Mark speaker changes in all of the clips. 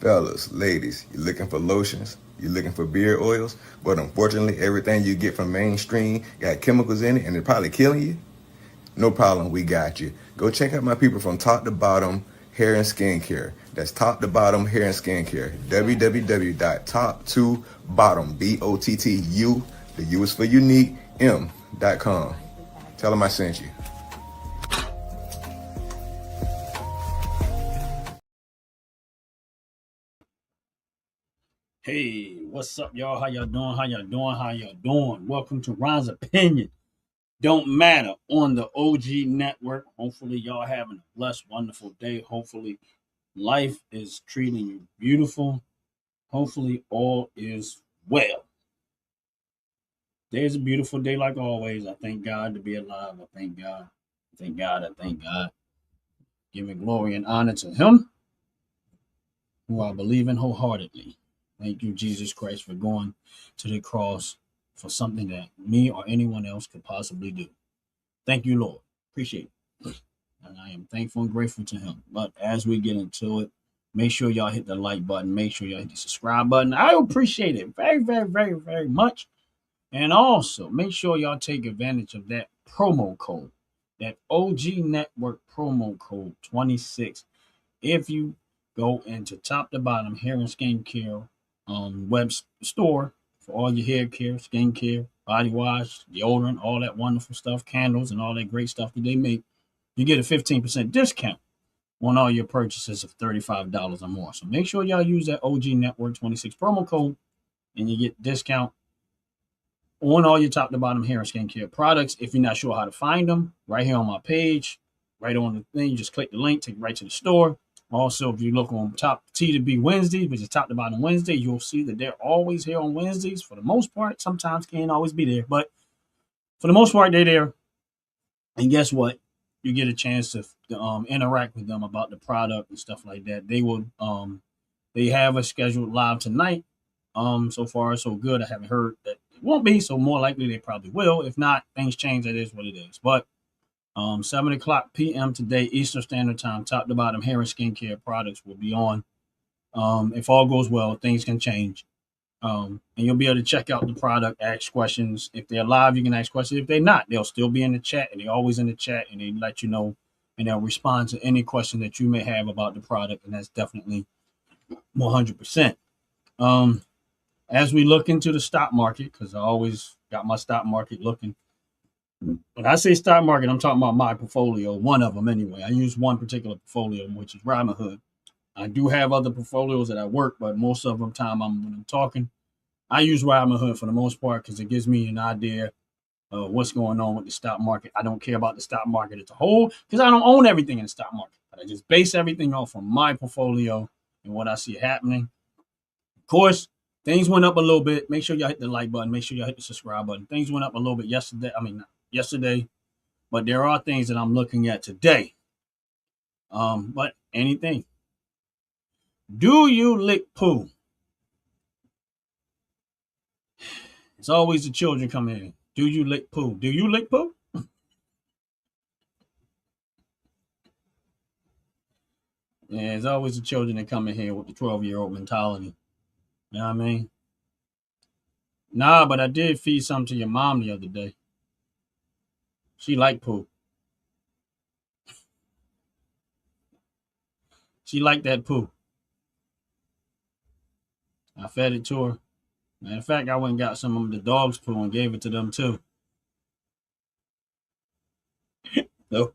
Speaker 1: Fellas, ladies, you looking for lotions? You looking for beard oils? But unfortunately, everything you get from mainstream got chemicals in it and it's probably killing you? No problem, we got you. Go check out my people from Top to Bottom Hair and Skincare. That's Top to Bottom Hair and Skincare. www.top2bottom, BOTTU, the U is for unique, M.com. Tell them I sent you.
Speaker 2: Hey, what's up, y'all? How y'all doing? How y'all doing? How y'all doing? Welcome to Ron's Opinion. Don't matter on the OG network. Hopefully, y'all having a blessed, wonderful day. Hopefully, life is treating you beautiful. Hopefully, all is well. Today's a beautiful day, like always. I thank God to be alive. I thank God. I thank God. I thank God. Giving glory and honor to Him, who I believe in wholeheartedly. Thank you, Jesus Christ, for going to the cross for something that me or anyone else could possibly do. Thank you, Lord. Appreciate it. And I am thankful and grateful to Him. But as we get into it, make sure y'all hit the like button. Make sure y'all hit the subscribe button. I appreciate it very, very, very, very much. And also, make sure y'all take advantage of that promo code, that OG Network promo code 26. If you go into Top to Bottom Hair and Skincare web store for all your hair care, skin care, body wash, deodorant, all that wonderful stuff, candles, and all that great stuff that they make, you get a 15% discount on all your purchases of $35 or more. So make sure y'all use that OG Network 26 promo code and you get discount on all your top to bottom hair and skincare products. If you're not sure how to find them, right here on my page, right on the thing, you just click the link, take you right to the store. Also, if you look on Top T to B Wednesday, which is Top to Bottom Wednesday, you'll see that they're always here on Wednesdays for the most part. Sometimes can't always be there, but for the most part, they're there. And guess what? You get a chance to interact with them about the product and stuff like that. They have a scheduled live tonight. So far so good. I haven't heard that it won't be, so more likely they probably will. If not, things change. That is what it is. But 7 o'clock p.m. today, Eastern Standard Time, top to bottom hair and skincare products will be on. If all goes well, things can change. And you'll be able to check out the product, ask questions. If they're live, you can ask questions. If they're not, they'll still be in the chat, and they're always in the chat, and they let you know, and they'll respond to any question that you may have about the product, and that's definitely 100%. As we look into the stock market, because I always got my stock market looking. When I say stock market, I'm talking about my portfolio, one of them anyway. I use one particular portfolio, which is Robinhood. I do have other portfolios that I work, but most of the time when I'm talking, I use Robinhood for the most part because it gives me an idea of what's going on with the stock market. I don't care about the stock market as a whole because I don't own everything in the stock market. I just base everything off of my portfolio and what I see happening. Of course, things went up a little bit. Make sure y'all hit the like button. Make sure y'all hit the subscribe button. Things went up a little bit yesterday. Yesterday, but there are things that I'm looking at today. But anything. Do you lick poo? It's always the children come in. Do you lick poo? Do you lick poo? Yeah, it's always the children that come in here with the 12-year-old mentality. You know what I mean? Nah, but I did feed some to your mom the other day. She liked poo. She liked that poo. I fed it to her. Matter of fact, I went and got some of the dog's poo and gave it to them too. So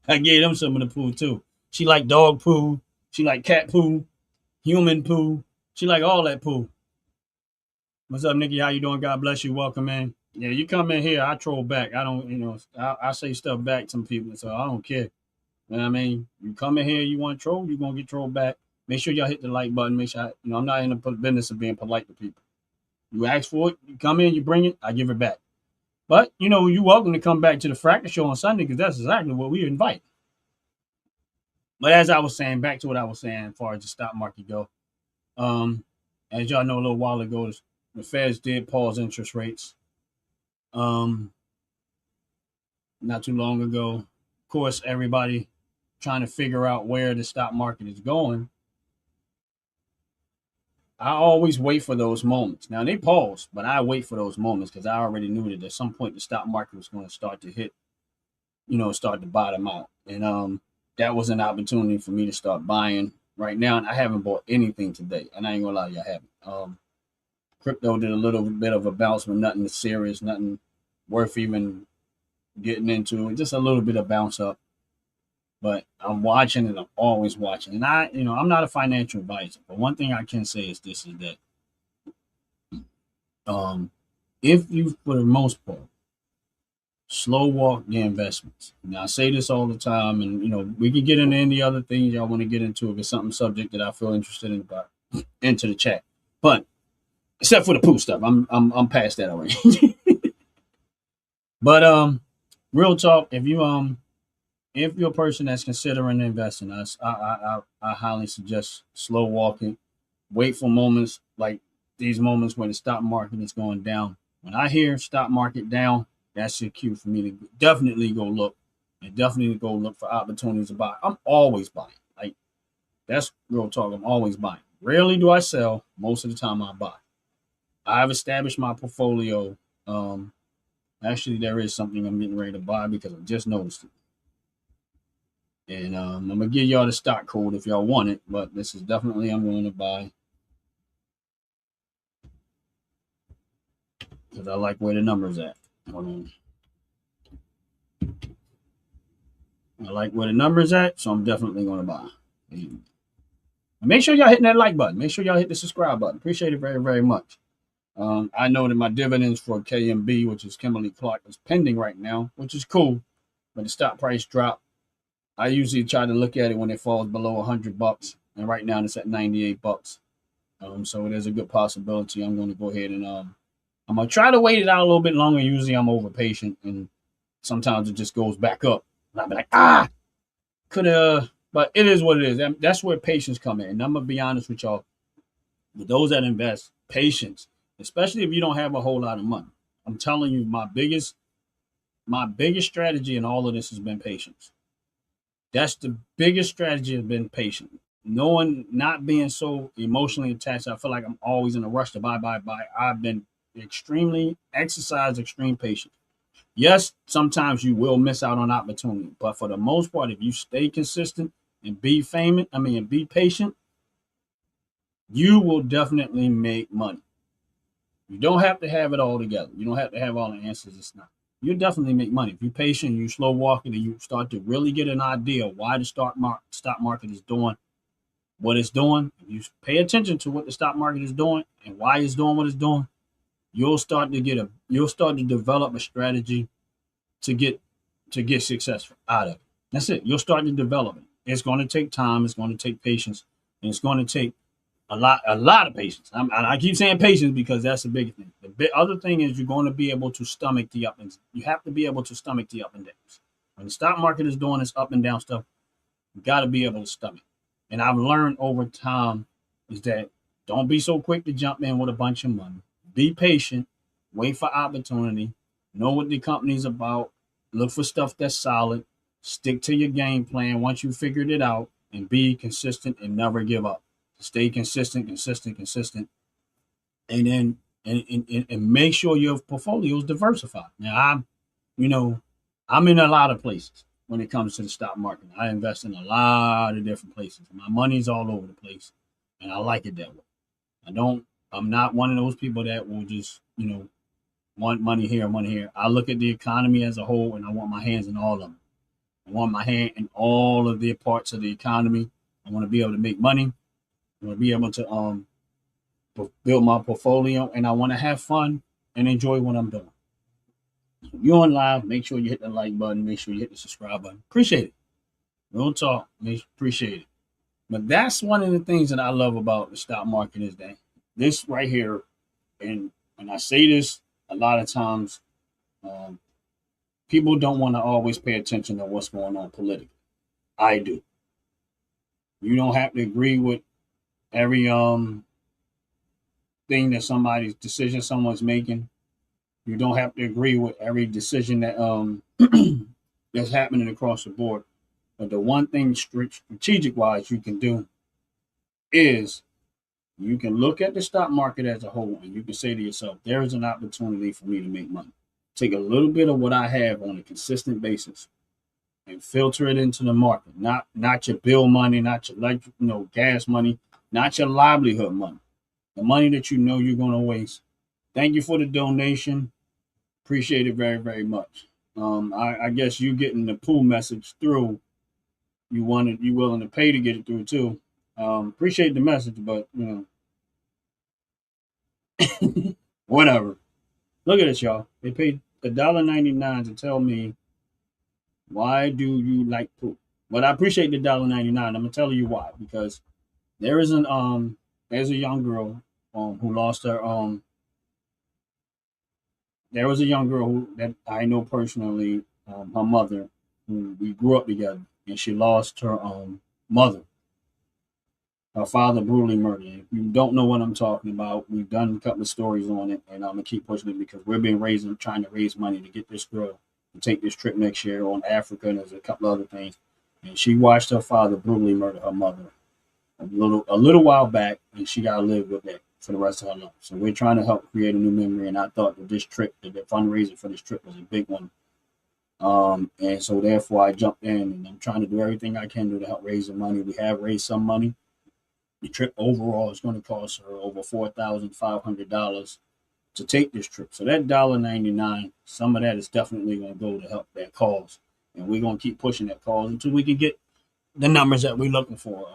Speaker 2: I gave them some of the poo too. She liked dog poo. She liked cat poo, human poo. She liked all that poo. What's up, Nikki? How you doing? God bless you. Welcome in. Yeah, you come in here, I troll back. I don't, I say stuff back to people, so I don't care. You know what I mean? You come in here, you want to troll, you're gonna get trolled back. Make sure y'all hit the like button. Make sure I'm not in the business of being polite to people. You ask for it, you come in, you bring it, I give it back. But you're welcome to come back to the Fractal Show on Sunday because that's exactly what we invite. But as I was saying, back to what I was saying as far as the stock market go. As y'all know, a little while ago, the Feds did pause interest rates. Not too long ago. Of course, everybody trying to figure out where the stock market is going. I always wait for those moments. Now they pause, but I wait for those moments because I already knew that at some point the stock market was going to start to hit, start to bottom out. And that was an opportunity for me to start buying right now. And I haven't bought anything today. And I ain't gonna lie, you, I haven't. Crypto did a little bit of a bounce, but nothing serious, nothing worth even getting into. Just a little bit of bounce up. But I'm watching and I'm always watching. And I'm not a financial advisor, but one thing I can say is this: is that if you, for the most part, slow walk the investments. Now I say this all the time, and we can get into any other things y'all want to get into if it's something subject that I feel interested in about into the chat. But except for the poo stuff, I'm past that already. But real talk, if you're a person that's considering investing, I highly suggest slow walking. Wait for moments like these moments where the stock market is going down. When I hear stock market down, that's your cue for me to definitely go look and definitely go look for opportunities to buy. I'm always buying. Like, that's real talk. I'm always buying. Rarely do I sell. Most of the time I buy. I've established my portfolio. Actually, there is something I'm getting ready to buy because I just noticed it. And I'm gonna give y'all the stock code if y'all want it, but this is definitely I'm going to buy because I like where the numbers at. Hold on. I like where the numbers at, so I'm definitely going to buy. And make sure y'all hitting that like button. Make sure y'all hit the subscribe button. Appreciate it very, very much. I know that my dividends for KMB, which is Kimberly Clark, is pending right now, which is cool. But the stock price dropped. I usually try to look at it when it falls below $100, and right now it's at $98. So there's a good possibility I'm going to go ahead and I'm gonna try to wait it out a little bit longer. Usually I'm over patient, and sometimes it just goes back up. And I'll be like, could have, but it is what it is. That's where patience come in. And I'm gonna be honest with y'all. With those that invest, patience, especially if you don't have a whole lot of money. I'm telling you, my biggest strategy in all of this has been patience. That's the biggest strategy has been patient. Not being so emotionally attached. I feel like I'm always in a rush to buy. I've been extreme patience. Yes, sometimes you will miss out on opportunity, but for the most part, if you stay consistent and be patient, you will definitely make money. You don't have to have it all together. You don't have to have all the answers. It's not. You'll definitely make money if you're patient. You slow walk it, and you start to really get an idea of why the stock market is doing what it's doing. If you pay attention to what the stock market is doing and why it's doing what it's doing, you'll start to develop a strategy to get successful out of it. That's it. You'll start to develop it. It's going to take time. It's going to take patience, and it's going to take a lot of patience. I keep saying patience because that's a big thing. The other thing is you're going to be able to stomach the up and you have to be able to stomach the up and downs. When the stock market is doing this up and down stuff, you got to be able to stomach. And I've learned over time is that don't be so quick to jump in with a bunch of money. Be patient, wait for opportunity, know what the company's about, look for stuff that's solid, stick to your game plan once you figured it out, and be consistent and never give up. Stay consistent, and then and make sure your portfolio is diversified. Now I'm in a lot of places when it comes to the stock market. I invest in a lot of different places. My money's all over the place, and I like it that way. I'm not one of those people that will just want money here, money here. I look at the economy as a whole, and I want my hands in all of them. I want my hand in all of the parts of the economy. I want to be able to make money. I want to be able to build my portfolio, and I want to have fun and enjoy what I'm doing. If you're on live, make sure you hit the like button. Make sure you hit the subscribe button. Appreciate it. Real talk. Appreciate it. But that's one of the things that I love about the stock market is that this right here, and when I say this, a lot of times people don't want to always pay attention to what's going on politically. I do. You don't have to agree with every thing that decision someone's making. You don't have to agree with every decision that that's happening across the board. But the one thing strategic wise you can do is You can look at the stock market as a whole and you can say to yourself, there is an opportunity for me to make money. Take a little bit of what I have on a consistent basis and filter it into the market. Not your bill money, not your gas money, not your livelihood money. The money that you know you're gonna waste. Thank you for the donation. Appreciate it very, very much. I guess you getting the pool message through. You willing to pay to get it through too. Appreciate the message, but whatever. Look at this, y'all. They paid $1.99 to tell me why do you like poop. But I appreciate the $1.99. I'm gonna tell you why. Because there's a young girl who lost her there was a young girl that I know personally, her mother, who we grew up together, and she lost her mother. Her father brutally murdered. If you don't know what I'm talking about, we've done a couple of stories on it, and I'm gonna keep pushing it because we're trying to raise money to get this girl to take this trip next year on Africa, and there's a couple other things. And she watched her father brutally murder her mother a little while back, and she got to live with that for the rest of her life. So we're trying to help create a new memory, and I thought that this trip, that the fundraiser for this trip was a big one. And so therefore I jumped in, and I'm trying to do everything I can do to help raise the money. We have raised some money. The trip overall is going to cost her over $4,500 to take this trip. So that $1.99, some of that is definitely going to go to help that cause. And we're going to keep pushing that cause until we can get the numbers that we're looking for.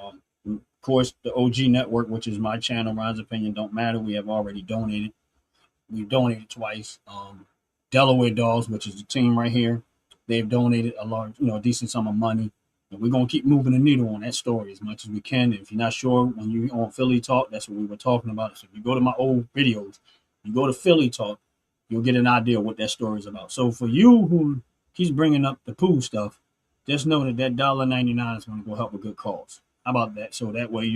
Speaker 2: Of course, the OG Network, which is my channel, Ron's Opinion Don't Matter, we have already donated. We've donated twice. Delaware Dogs, which is the team right here, they've donated a decent sum of money. And we're going to keep moving the needle on that story as much as we can. If you're not sure, when you're on Philly Talk, that's what we were talking about. So if you go to my old videos, you go to Philly Talk, you'll get an idea of what that story is about. So for you who keeps bringing up the pool stuff, just know that $1.99 is going to go help a good cause. How about that? So that way,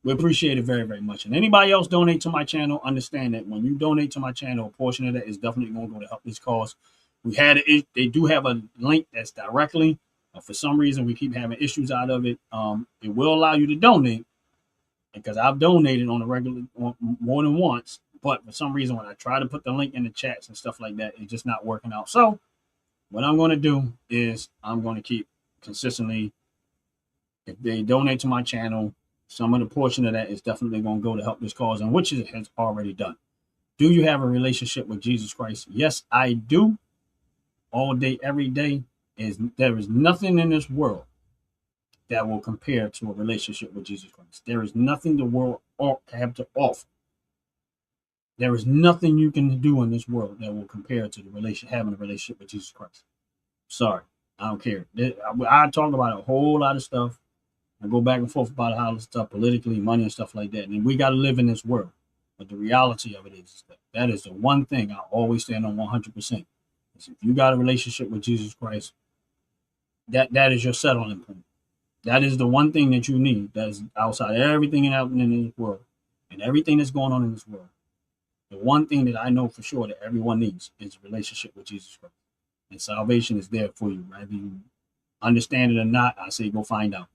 Speaker 2: we appreciate it very, very much. And anybody else donate to my channel, understand that when you donate to my channel, a portion of that is definitely going to go to help this cause. They do have a link that's directly. For some reason, we keep having issues out of it. It will allow you to donate because I've donated on a regular more than once. But for some reason, when I try to put the link in the chats and stuff like that, it's just not working out. So what I'm going to do is I'm going to keep consistently, if they donate to my channel, some of the portion of that is definitely going to go to help this cause, and which it has already done. Do you have a relationship with Jesus Christ? Yes, I do. All day, every day. There is nothing in this world that will compare to a relationship with Jesus Christ. There is nothing the world have to offer. There is nothing you can do in this world that will compare to having a relationship with Jesus Christ. Sorry, I don't care. I talk about a whole lot of stuff. I go back and forth about a lot of stuff politically, money and stuff like that. And we got to live in this world. But the reality of it is that is the one thing I always stand on 100%. If you got a relationship with Jesus Christ, that is your settling point. That is the one thing that you need. That is outside everything happening in this world and everything that's going on in this world. The one thing that I know for sure that everyone needs is a relationship with Jesus Christ. And salvation is there for you. Whether you understand it or not, I say go find out.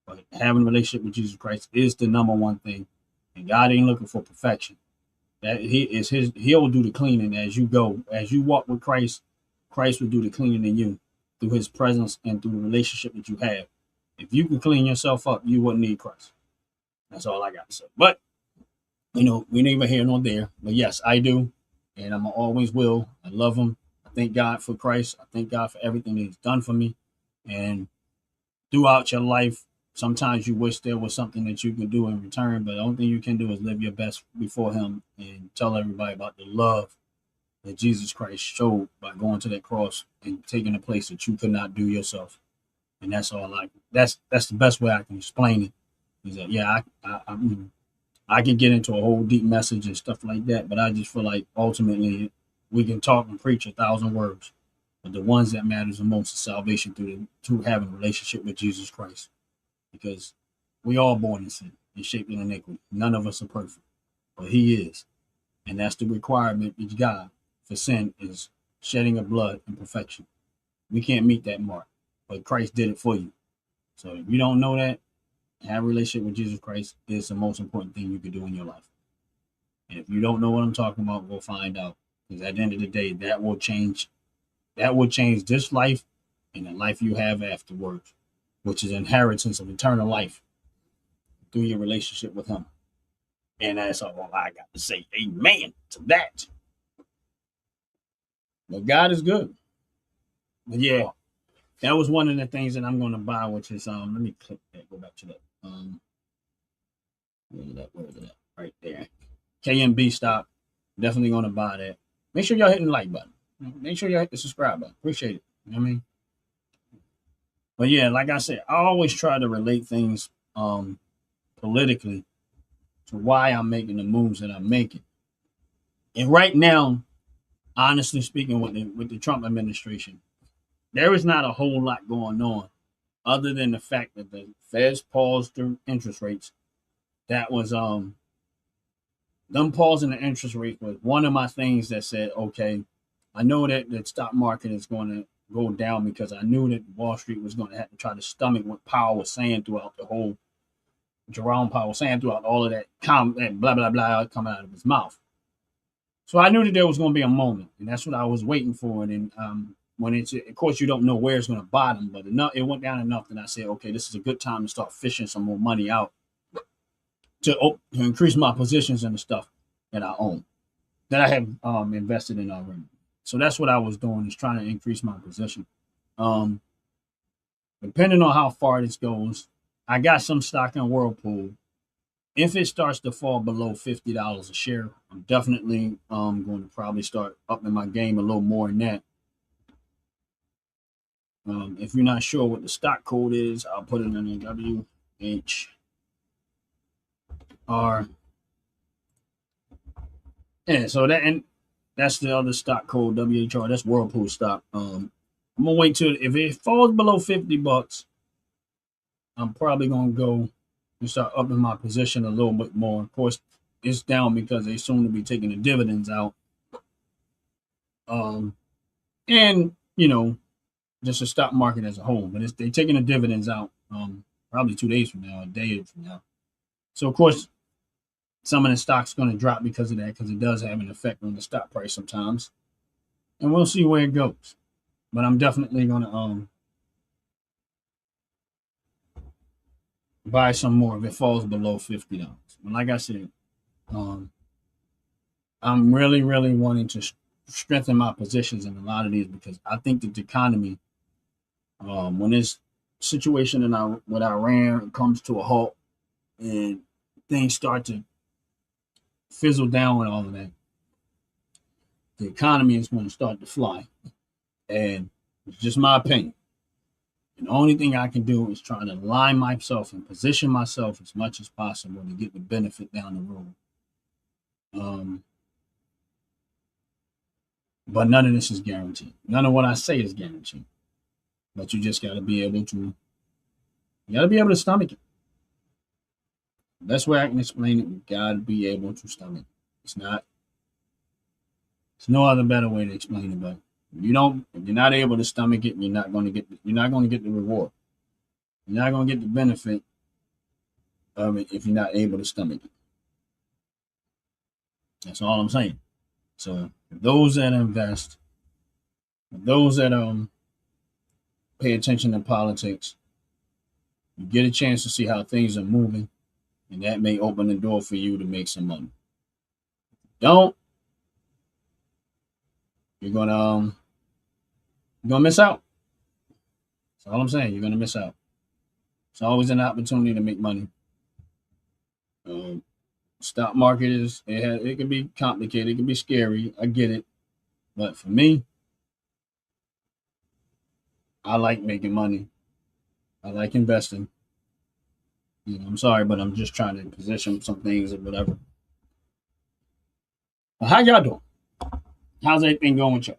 Speaker 2: But having a relationship with Jesus Christ is the number one thing. And God ain't looking for perfection. That he'll do the cleaning as you go. As you walk with Christ, Christ will do the cleaning in you through his presence and through the relationship that you have. If you can clean yourself up, you wouldn't need Christ. That's all I got to say. But, we neither here nor there. But yes, I do. And I always will. I love him. I thank God for Christ. I thank God for everything that he's done for me. And throughout your life, sometimes you wish there was something that you could do in return. But the only thing you can do is live your best before him and tell everybody about the love that Jesus Christ showed by going to that cross and taking a place that you could not do yourself. And that's all that's the best way I can explain it. Is that I can get into a whole deep message and stuff like that, but I just feel like ultimately we can talk and preach 1,000 words, but the ones that matters the most is salvation through having a relationship with Jesus Christ, because we all born in sin and shaped in iniquity. None of us are perfect, but he is, and that's the requirement of God for sin is shedding of blood and perfection. We can't meet that mark, but Christ did it for you. So if you don't know that, have a relationship with Jesus Christ is the most important thing you can do in your life. And if you don't know what I'm talking about, go find out. Because at the end of the day, that will change. That will change this life and the life you have afterwards, which is inheritance of eternal life through your relationship with Him. And that's all I got to say. Amen to that. But God is good. But yeah, that was one of the things that I'm going to buy, which is let me click that. Go back to that. Where is that? Right there. KMB stock. Definitely going to buy that. Make sure y'all hitting the like button. Make sure y'all hit the subscribe button. Appreciate it. You know what I mean? But yeah, like I said, I always try to relate things politically to why I'm making the moves that I'm making. And right now, honestly speaking, with the Trump administration, there is not a whole lot going on other than the fact that the Feds paused their interest rates. That was them pausing the interest rate was one of my things that said, okay, I know that the stock market is going to go down because I knew that Wall Street was going to have to try to stomach what Powell was saying throughout the whole Jerome Powell was saying throughout all of that blah blah blah coming out of his mouth. So I knew that there was going to be a moment, and that's what I was waiting for. And when it's, of course, you don't know where it's going to bottom, but it went down enough that I said, okay, this is a good time to start fishing some more money out to increase my positions in the stuff that I own, that I have invested in already. So that's what I was doing, is trying to increase my position. Depending on how far this goes, I got some stock in Whirlpool. If it starts to fall below $50 a share, I'm definitely going to probably start upping my game a little more than that. If you're not sure what the stock code is, I'll put it in the WHR. Yeah, so that's the other stock code, WHR. That's Whirlpool stock. I'm gonna wait till if it falls below $50, I'm probably gonna go and start upping my position a little bit more. Of course, it's down because they soon to be taking the dividends out. And just the stock market as a whole, but they're taking the dividends out probably 2 days from now, a day from now. So of course, some of the stock's going to drop because of that, because it does have an effect on the stock price sometimes, and we'll see where it goes. But I'm definitely going to buy some more if it falls below $50. But like I said, I'm really, really wanting to strengthen my positions in a lot of these, because I think that the economy, when this situation with Iran comes to a halt and things start to fizzle down with all of that, the economy is going to start to fly. And it's just my opinion. And the only thing I can do is try to line myself and position myself as much as possible to get the benefit down the road. But none of this is guaranteed. None of what I say is guaranteed. But you just got to be able to, stomach it. The best way I can explain it, you got to be able to stomach it. There's no other better way to explain it. But if you're not able to stomach it, you're not going to get the reward. You're not going to get the benefit of it if you're not able to stomach it. That's all I'm saying. So those that invest, those that pay attention to politics, you get a chance to see how things are moving, and that may open the door for you to make some money. Don't, you're gonna miss out. That's all I'm saying. You're gonna miss out. It's always an opportunity to make money. Stock market it can be complicated, it can be scary. I get it, but for me, I like making money. I like investing. I'm sorry, but I'm just trying to position some things or whatever. But how y'all doing? How's everything going with y'all?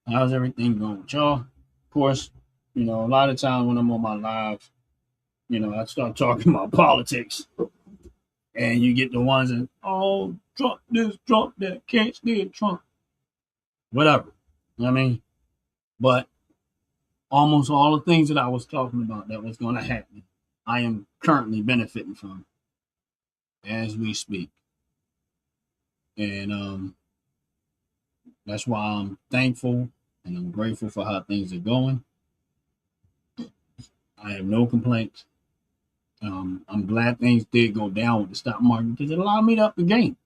Speaker 2: How's everything going with y'all? Of course, a lot of times when I'm on my live, I start talking about politics, and you get the ones that, oh, Trump this, Trump that, can't stand Trump. Whatever. You know what I mean? But almost all the things that I was talking about that was going to happen, I am currently benefiting from as we speak. And that's why I'm thankful and I'm grateful for how things are going. I have no complaints. I'm glad things did go down with the stock market because it allowed me to up the game.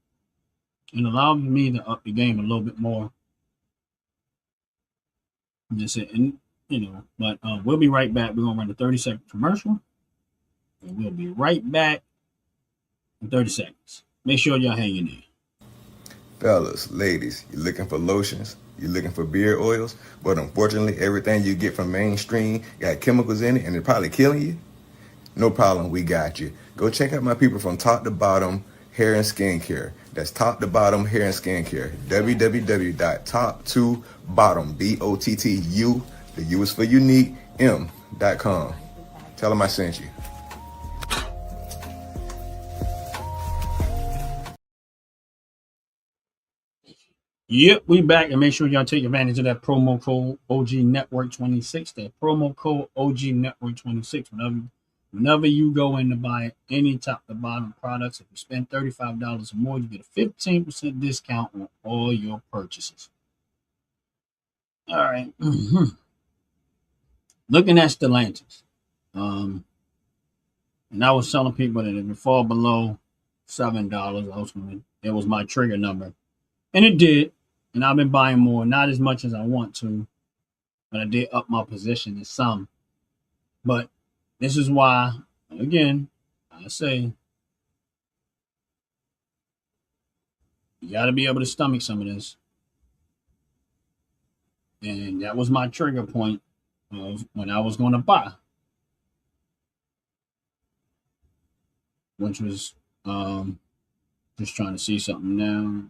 Speaker 2: It allowed me to up the game a little bit more. That's it. And, but we'll be right back. We're going to run a 30-second commercial. And we'll be right back in 30 seconds. Make sure y'all hang in there.
Speaker 1: Fellas, ladies, you're looking for lotions, you're looking for beard oils, but unfortunately everything you get from mainstream got chemicals in it and it's probably killing you? No problem, we got you. Go check out my people from Top to Bottom Hair and Skincare. That's Top to Bottom Hair and Skincare. www.top2bottom, BOTTU, the U is for unique, M.com. Tell them I sent you.
Speaker 2: Yep, we back, and make sure y'all take advantage of that promo code OG Network 26. That promo code OG Network 26. Whenever you go in to buy any top to bottom products, if you spend $35 or more, you get a 15% discount on all your purchases. All right. Looking at Stellantis. And I was telling people that if it fall below $7, it was my trigger number. And it did. And I've been buying more, not as much as I want to, but I did up my position in some. But this is why, again, I say you got to be able to stomach some of this. And that was my trigger point of when I was going to buy, which was just trying to see something now.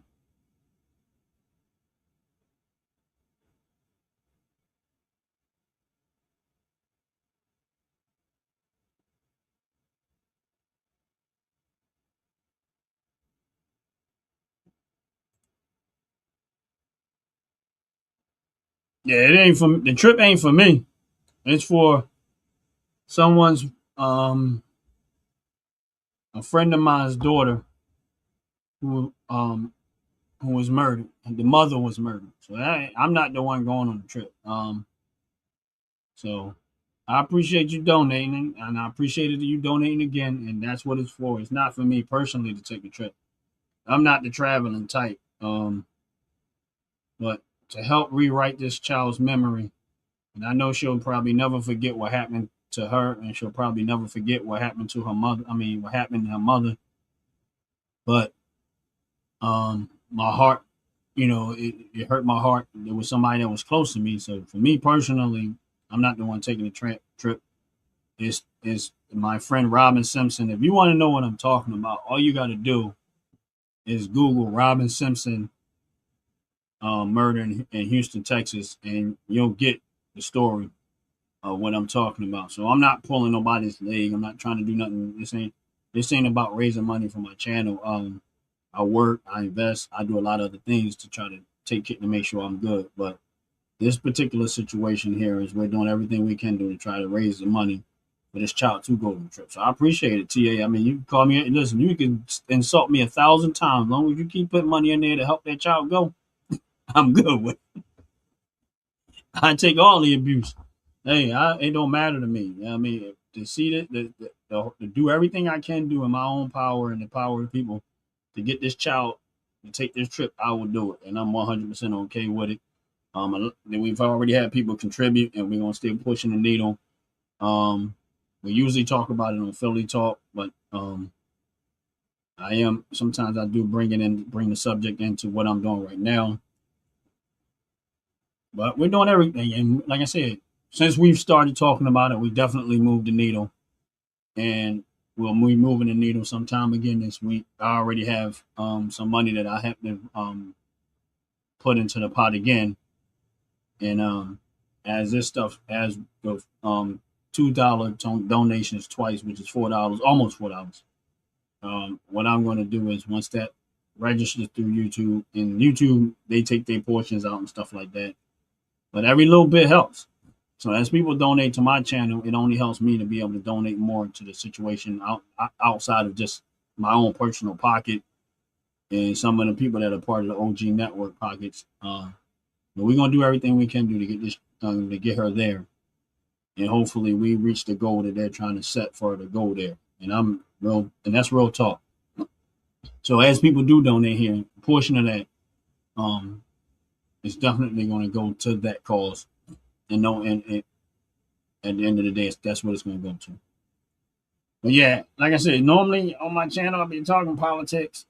Speaker 2: Yeah, it ain't for the trip ain't for me. It's for someone's a friend of mine's daughter who was murdered, and the mother was murdered. So I'm not the one going on the trip. So I appreciate you donating, and I appreciated you donating again, and that's what it's for. It's not for me personally to take a trip. I'm not the traveling type. But to help rewrite this child's memory, and I know she'll probably never forget what happened to her, and she'll probably never forget what happened to her mother. What happened to her mother. But my heart, it hurt my heart. There was somebody that was close to me. So for me personally, I'm not the one taking the trip. It's my friend Robin Simpson. If you want to know what I'm talking about, all you got to do is Google Robin Simpson murder in Houston, Texas, and you'll get the story of what I'm talking about. So I'm not pulling nobody's leg. I'm not trying to do nothing. This ain't about raising money for my channel. I work, I invest, I do a lot of other things to try to take it to make sure I'm good. But this particular situation here is we're doing everything we can do to try to raise the money for this child to go on the trip. So I appreciate it, TA. I mean, you can call me. Listen, you can insult me 1,000 times. As long as you keep putting money in there to help that child go, I'm good with it. I take all the abuse. Hey, it don't matter to me. You know what I mean, to see to do everything I can do in my own power and the power of people to get this child to take this trip, I will do it, and I'm 100% okay with it. We've already had people contribute, and we're gonna still pushing the needle. We usually talk about it on Philly Talk, but sometimes I do bring the subject into what I'm doing right now. But we're doing everything, and like I said, since we've started talking about it, we definitely moved the needle, and we'll be moving the needle sometime again this week. I already have some money that I have to put into the pot again, and as this stuff, as the $2 donations twice, which is $4, almost $4. What I'm going to do is once that registers through YouTube, and YouTube they take their portions out and stuff like that. But every little bit helps. So as people donate to my channel, it only helps me to be able to donate more to the situation outside of just my own personal pocket and some of the people that are part of the OG network pockets. But we're gonna do everything we can do to get this to get her there, and hopefully we reach the goal that they're trying to set for her to go there. And that's real talk. So as people do donate here, a portion of that is definitely going to go to that cause, and at the end of the day, that's what it's going to go to. But yeah, like I said, normally on my channel I'll be talking politics,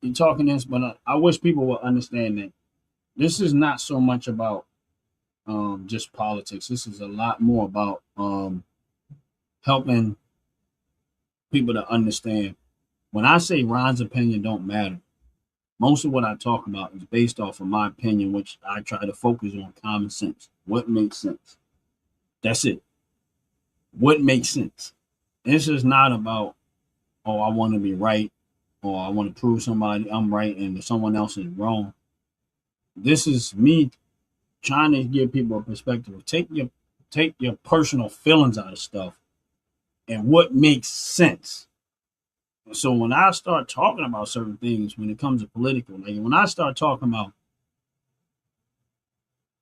Speaker 2: be talking this, but I wish people would understand that this is not so much about just politics. This is a lot more about helping people to understand. When I say Ron's opinion don't matter, most of what I talk about is based off of my opinion, which I try to focus on common sense. What makes sense? That's it. What makes sense? This is not about, oh, I want to be right, or I want to prove somebody I'm right and someone else is wrong. This is me trying to give people a perspective. Take your personal feelings out of stuff and what makes sense. So when I start talking about certain things, when it comes to political, like when I start talking about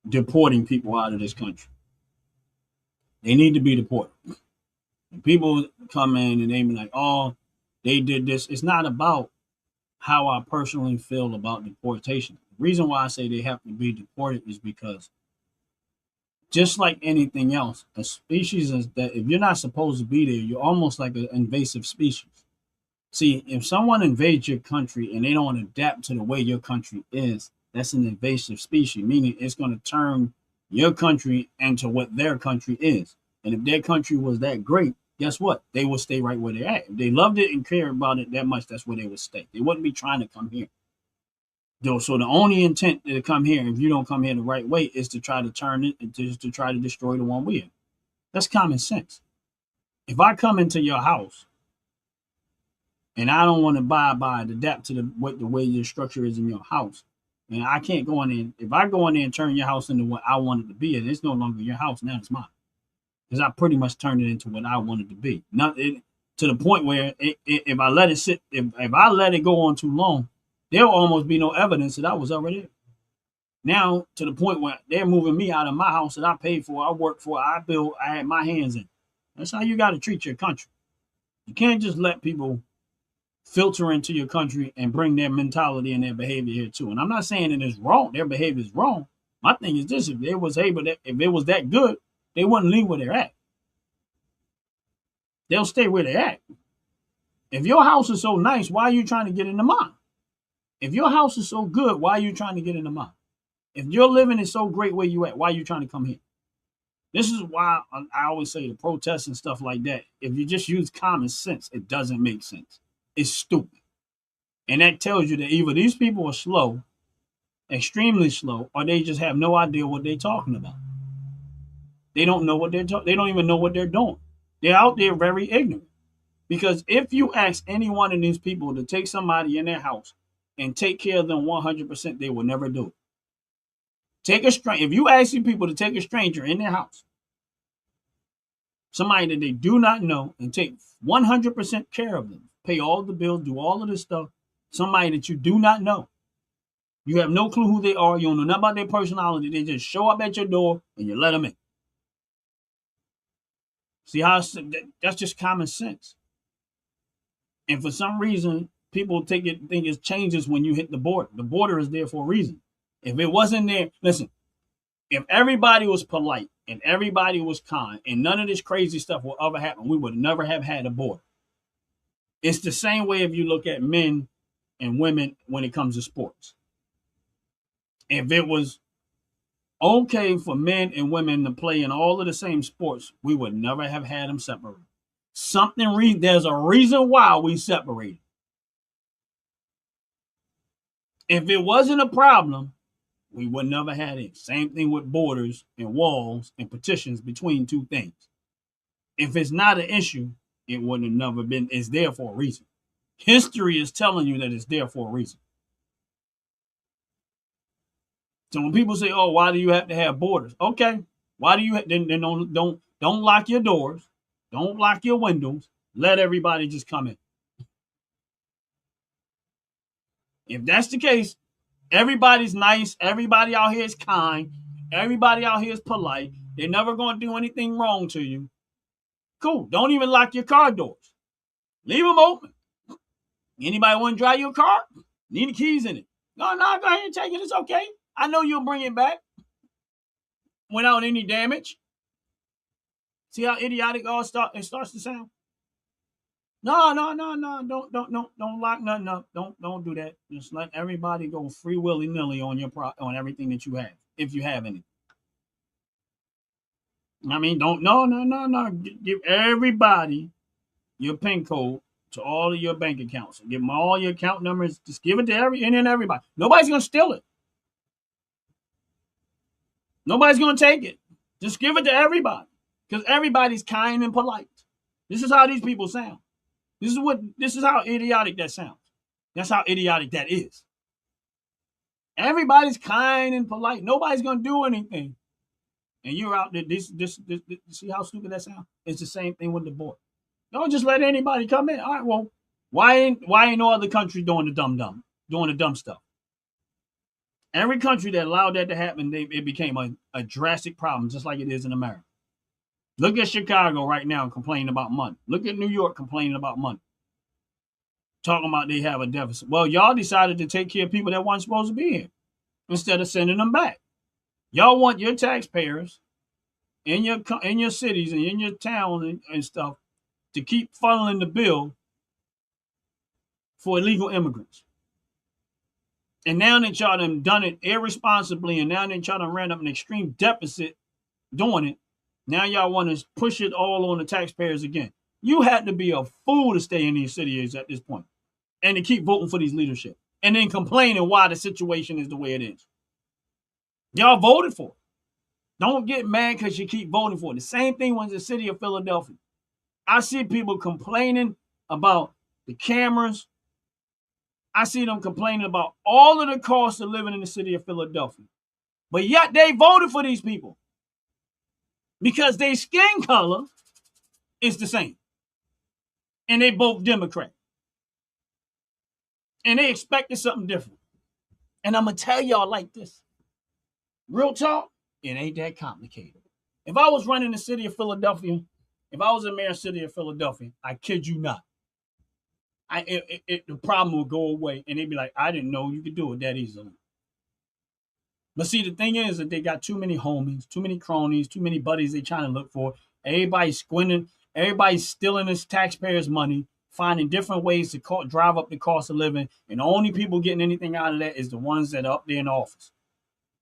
Speaker 2: deporting people out of this country, they need to be deported. When people come in and they be like, oh, they did this. It's not about how I personally feel about deportation. The reason why I say they have to be deported is because just like anything else, a species is that if you're not supposed to be there, you're almost like an invasive species. See, if someone invades your country and they don't adapt to the way your country is, that's an invasive species, meaning it's going to turn your country into what their country is. And if their country was that great, guess what? They will stay right where they're at. If they loved it and cared about it that much, that's where they would stay. They wouldn't be trying to come here. So the only intent to come here, if you don't come here the right way, is to try to turn it and to try to destroy the one we have. That's common sense. If I come into your house and I don't want to adapt to the way your structure is in your house, and I can't go in there. If I go in there and turn your house into what I want it to be, and it's no longer your house, now it's mine. Because I pretty much turned it into what I wanted to be. To the point where if I let it sit, if I let it go on too long, there will almost be no evidence that I was already there. Now, to the point where they're moving me out of my house that I paid for, I worked for, I built, I had my hands in. That's how you got to treat your country. You can't just let people filter into your country and bring their mentality and their behavior here too. And I'm not saying it is wrong. Their behavior is wrong. My thing is this: if it was that good, they wouldn't leave where they're at. They'll stay where they're at. If your house is so nice, why are you trying to get into mine? If your house is so good, why are you trying to get into mine? If your living is so great where you at, why are you trying to come here? This is why I always say the protests and stuff like that. If you just use common sense, it doesn't make sense. It's stupid. And that tells you that either these people are slow, extremely slow, or they just have no idea what they're talking about. They don't know what they don't even know what they're doing. They're out there very ignorant. Because if you ask any one of these people to take somebody in their house and take care of them 100%, they will never do it. If you ask these people to take a stranger in their house, somebody that they do not know, and take 100% care of them, pay all the bills, do all of this stuff, somebody that you do not know, you have no clue who they are, you don't know nothing about their personality, they just show up at your door and you let them in. See how that's just common sense. And for some reason, people think it changes when you hit the border. The border is there for a reason. If it wasn't there, listen, if everybody was polite and everybody was kind and none of this crazy stuff will ever happen, we would never have had a border. It's the same way if you look at men and women when it comes to sports. If it was okay for men and women to play in all of the same sports, we would never have had them separated. There's a reason why we separated. If it wasn't a problem, we would never had it. Same thing with borders and walls and partitions between two things. If it's not an issue, it wouldn't have never been. It's there for a reason. History is telling you that it's there for a reason. So when people say, oh, why do you have to have borders? Okay, Why do you then don't lock your doors, don't lock your windows, let everybody just come in? If that's the case, everybody's nice, everybody out here is kind, everybody out here is polite. They're never going to do anything wrong to you. Cool. Don't even lock your car doors. Leave them open. Anybody want to drive your car? Need the keys in it. No, go ahead and take it. It's okay. I know you'll bring it back without any damage. See how idiotic it starts to sound? No. Don't lock nothing up. Don't do that. Just let everybody go free willy nilly on on everything that you have, if you have any. I mean, no. Give everybody your PIN code to all of your bank accounts. Give them all your account numbers. Just give it to everybody. Nobody's gonna steal it. Nobody's gonna take it. Just give it to everybody, because everybody's kind and polite. This is how these people sound. This is how idiotic that sounds. That's how idiotic that is. Everybody's kind and polite. Nobody's gonna do anything. And you're out there. This see how stupid that sounds? It's the same thing with the border. Don't just let anybody come in. All right, well, why ain't no other country doing the dumb stuff? Every country that allowed that to happen, it became a drastic problem, just like it is in America. Look at Chicago right now complaining about money. Look at New York complaining about money. Talking about they have a deficit. Well, y'all decided to take care of people that weren't supposed to be here instead of sending them back. Y'all want your taxpayers in your cities and in your towns and stuff to keep funneling the bill for illegal immigrants. And now that y'all done it irresponsibly, and now that y'all ran up an extreme deficit doing it, now y'all want to push it all on the taxpayers again. You had to be a fool to stay in these cities at this point and to keep voting for these leadership and then complaining why the situation is the way it is. Y'all voted for it. Don't get mad because you keep voting for it. The same thing was the city of Philadelphia. I see people complaining about the cameras. I see them complaining about all of the costs of living in the city of Philadelphia. But yet they voted for these people because their skin color is the same. And they both Democrat. And they expected something different. And I'm going to tell y'all like this. Real talk, it ain't that complicated. If I was running the city of Philadelphia, if I was a mayor of the city of Philadelphia, I kid you not, the problem would go away. And they'd be like, I didn't know you could do it that easily. But see, the thing is that they got too many homies, too many cronies, too many buddies they trying to look for. Everybody's squinting. Everybody's stealing this taxpayers' money, finding different ways to drive up the cost of living. And the only people getting anything out of that is the ones that are up there in office.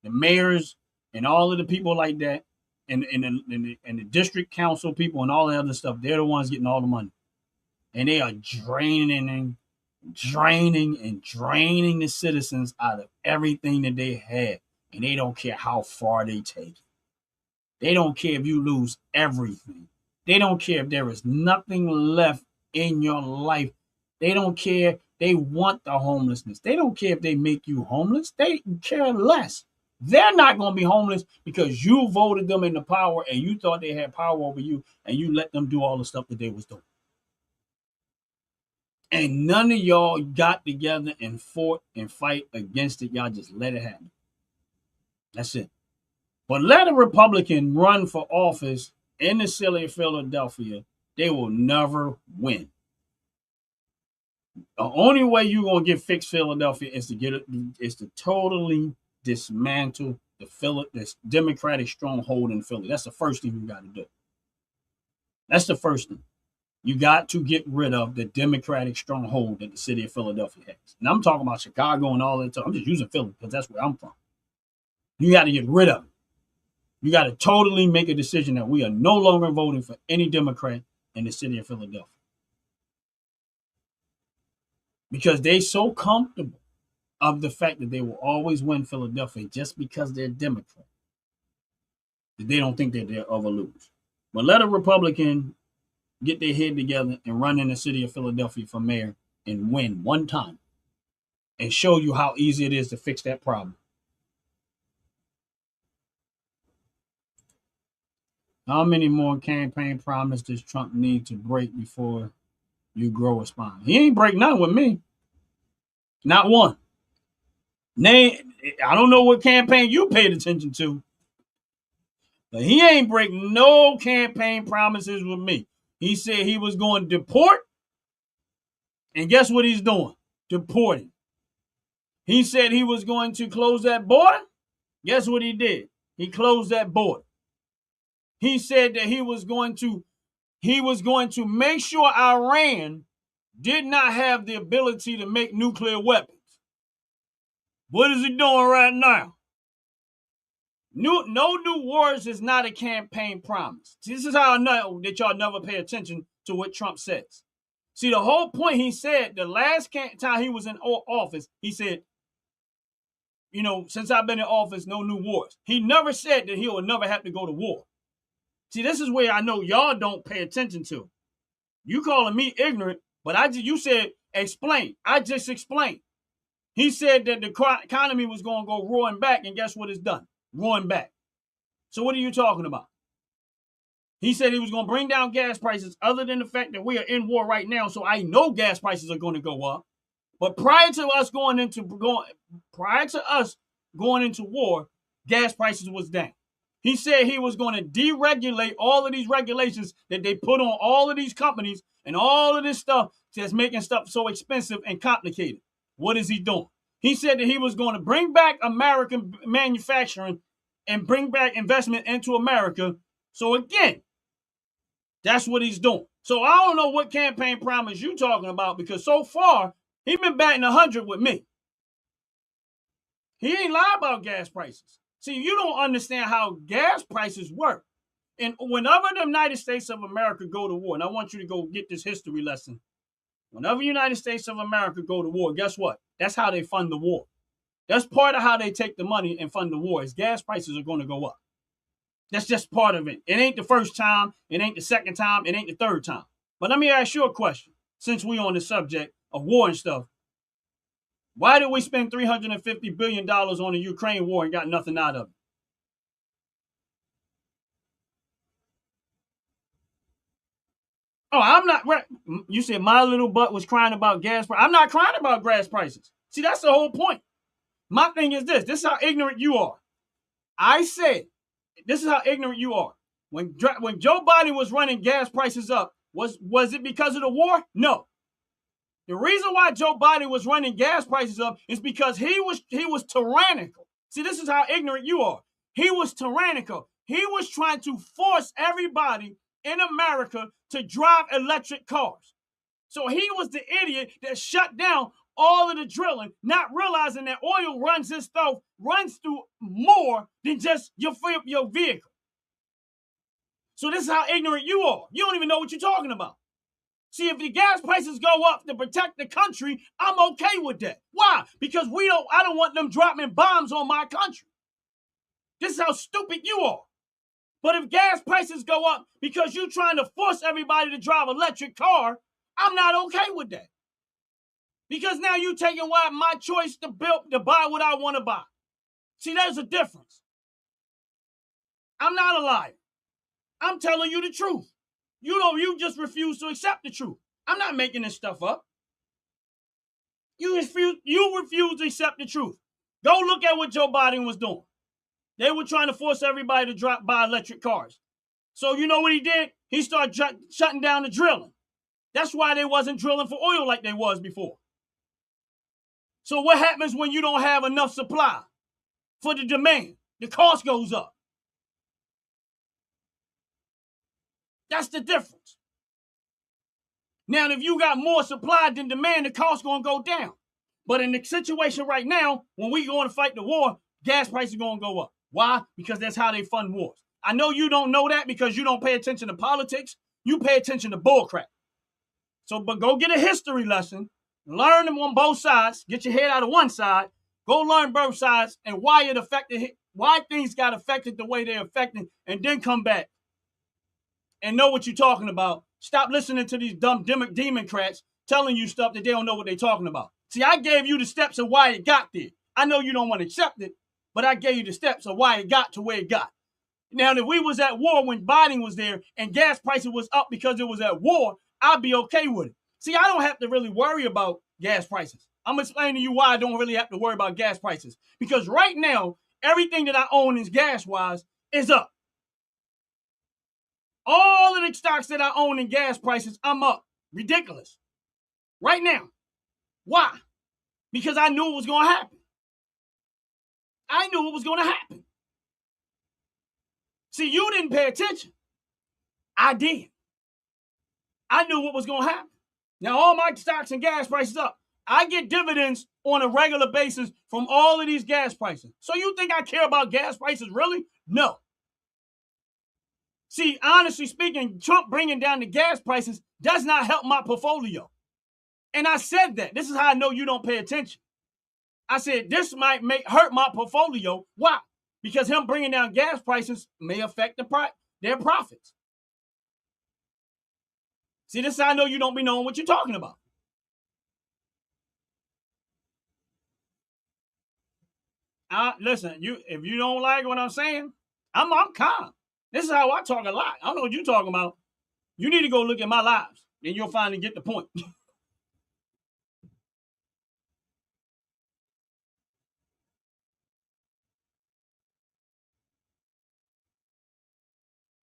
Speaker 2: The mayors and all of the people like that, and the district council people and all the other stuff, they're the ones getting all the money. And they are draining the citizens out of everything that they had. And they don't care how far they take it. They don't care if you lose everything. They don't care if there is nothing left in your life. They don't care. They want the homelessness. They don't care if they make you homeless. They care less. They're not going to be homeless because you voted them into power and you thought they had power over you and you let them do all the stuff that they was doing. And none of y'all got together and fought and fight against it. Y'all just let it happen. That's it. But let a Republican run for office in the city of Philadelphia, they will never win. The only way you're going to get fixed Philadelphia is to totally dismantle this Democratic stronghold in Philly. That's the first thing you got to do. That's the first thing. You got to get rid of the Democratic stronghold that the city of Philadelphia has. And I'm talking about Chicago and all that stuff. I'm just using Philly because that's where I'm from. You got to get rid of it. You got to totally make a decision that we are no longer voting for any Democrat in the city of Philadelphia. Because they're so comfortable of the fact that they will always win Philadelphia just because they're Democrat. They don't think that they'll ever lose. But let a Republican get their head together and run in the city of Philadelphia for mayor and win one time and show you how easy it is to fix that problem. How many more campaign promises does Trump need to break before you grow a spine? He ain't break none with me. Not one. Name, I don't know what campaign you paid attention to, but he ain't break no campaign promises with me. He said he was going to deport, and guess what he's doing? Deporting. He said he was going to close that border. Guess what he did? He closed that border. He said that he was going to make sure Iran did not have the ability to make nuclear weapons. What is he doing right now? No new wars is not a campaign promise. This is how I know that y'all never pay attention to what Trump says. See, the whole point, he said the last time he was in office, he said, since I've been in office, no new wars. He never said that he will never have to go to war. See, this is where I know y'all don't pay attention to. You calling me ignorant, but you said explain. I just explained. He said that the economy was going to go roaring back, and guess what it's done? Roaring back. So what are you talking about? He said he was going to bring down gas prices, other than the fact that we are in war right now, so I know gas prices are going to go up. But prior to us going into war, gas prices was down. He said he was going to deregulate all of these regulations that they put on all of these companies and all of this stuff that's making stuff so expensive and complicated. What is he doing? He said that he was going to bring back American manufacturing and bring back investment into America. So again, that's what he's doing. So I don't know what campaign promise you talking about, because so far he been batting 100 with me. He ain't lied about gas prices. See, you don't understand how gas prices work. And whenever the United States of America go to war, and I want you to go get this history lesson. Whenever the United States of America go to war, guess what? That's how they fund the war. That's part of how they take the money and fund the war, is gas prices are going to go up. That's just part of it. It ain't the first time. It ain't the second time. It ain't the third time. But let me ask you a question, since we on the subject of war and stuff. Why did we spend $350 billion on the Ukraine war and got nothing out of it? Oh, I'm not. You said my little butt was crying about gas prices. I'm not crying about gas prices. See, that's the whole point. My thing is this. This is how ignorant you are. I said, this is how ignorant you are. When Joe Biden was running gas prices up, was it because of the war? No. The reason why Joe Biden was running gas prices up is because he was tyrannical. See, this is how ignorant you are. He was tyrannical. He was trying to force everybody in America to drive electric cars. So he was the idiot that shut down all of the drilling, not realizing that oil runs through more than just your vehicle. So this is how ignorant you are. You don't even know what you're talking about. See, if the gas prices go up to protect the country, I'm okay with that. Why? Because I don't want them dropping bombs on my country. This is how stupid you are. But if gas prices go up because you're trying to force everybody to drive an electric car, I'm not okay with that. Because now you're taking away my choice to buy what I want to buy. See, there's a difference. I'm not a liar. I'm telling you the truth. You just refuse to accept the truth. I'm not making this stuff up. You refuse to accept the truth. Go look at what Joe Biden was doing. They were trying to force everybody to buy electric cars. So you know what he did? He started shutting down the drilling. That's why they wasn't drilling for oil like they was before. So what happens when you don't have enough supply for the demand? The cost goes up. That's the difference. Now, if you got more supply than demand, the cost going to go down. But in the situation right now, when we going to fight the war, gas prices are going to go up. Why? Because that's how they fund wars. I know you don't know that because you don't pay attention to politics. You pay attention to bullcrap. So, but go get a history lesson. Learn them on both sides. Get your head out of one side. Go learn both sides and why things got affected the way they're affected, and then come back and know what you're talking about. Stop listening to these dumb Democrats telling you stuff that they don't know what they're talking about. See, I gave you the steps of why it got there. I know you don't want to accept it, but I gave you the steps of why it got to where it got. Now, if we was at war when Biden was there and gas prices was up because it was at war, I'd be okay with it. See, I don't have to really worry about gas prices. I'm explaining to you why I don't really have to worry about gas prices. Because right now, everything that I own is gas-wise is up. All of the stocks that I own in gas prices, I'm up. Ridiculous. Right now. Why? Because I knew it was going to happen. I knew it was going to happen. See, you didn't pay attention. I did. I knew what was going to happen. Now, all my stocks and gas prices up. I get dividends on a regular basis from all of these gas prices. So you think I care about gas prices, really? No. See, honestly speaking, Trump bringing down the gas prices does not help my portfolio. And I said that. This is how I know you don't pay attention. I said this might hurt my portfolio. Why? Because him bringing down gas prices may affect their profits. See, this is how I know you don't be knowing what you're talking about. Listen, if you don't like what I'm saying, I'm calm. This is how I talk a lot. I don't know what you're talking about. You need to go look at my lives, and you'll finally get the point.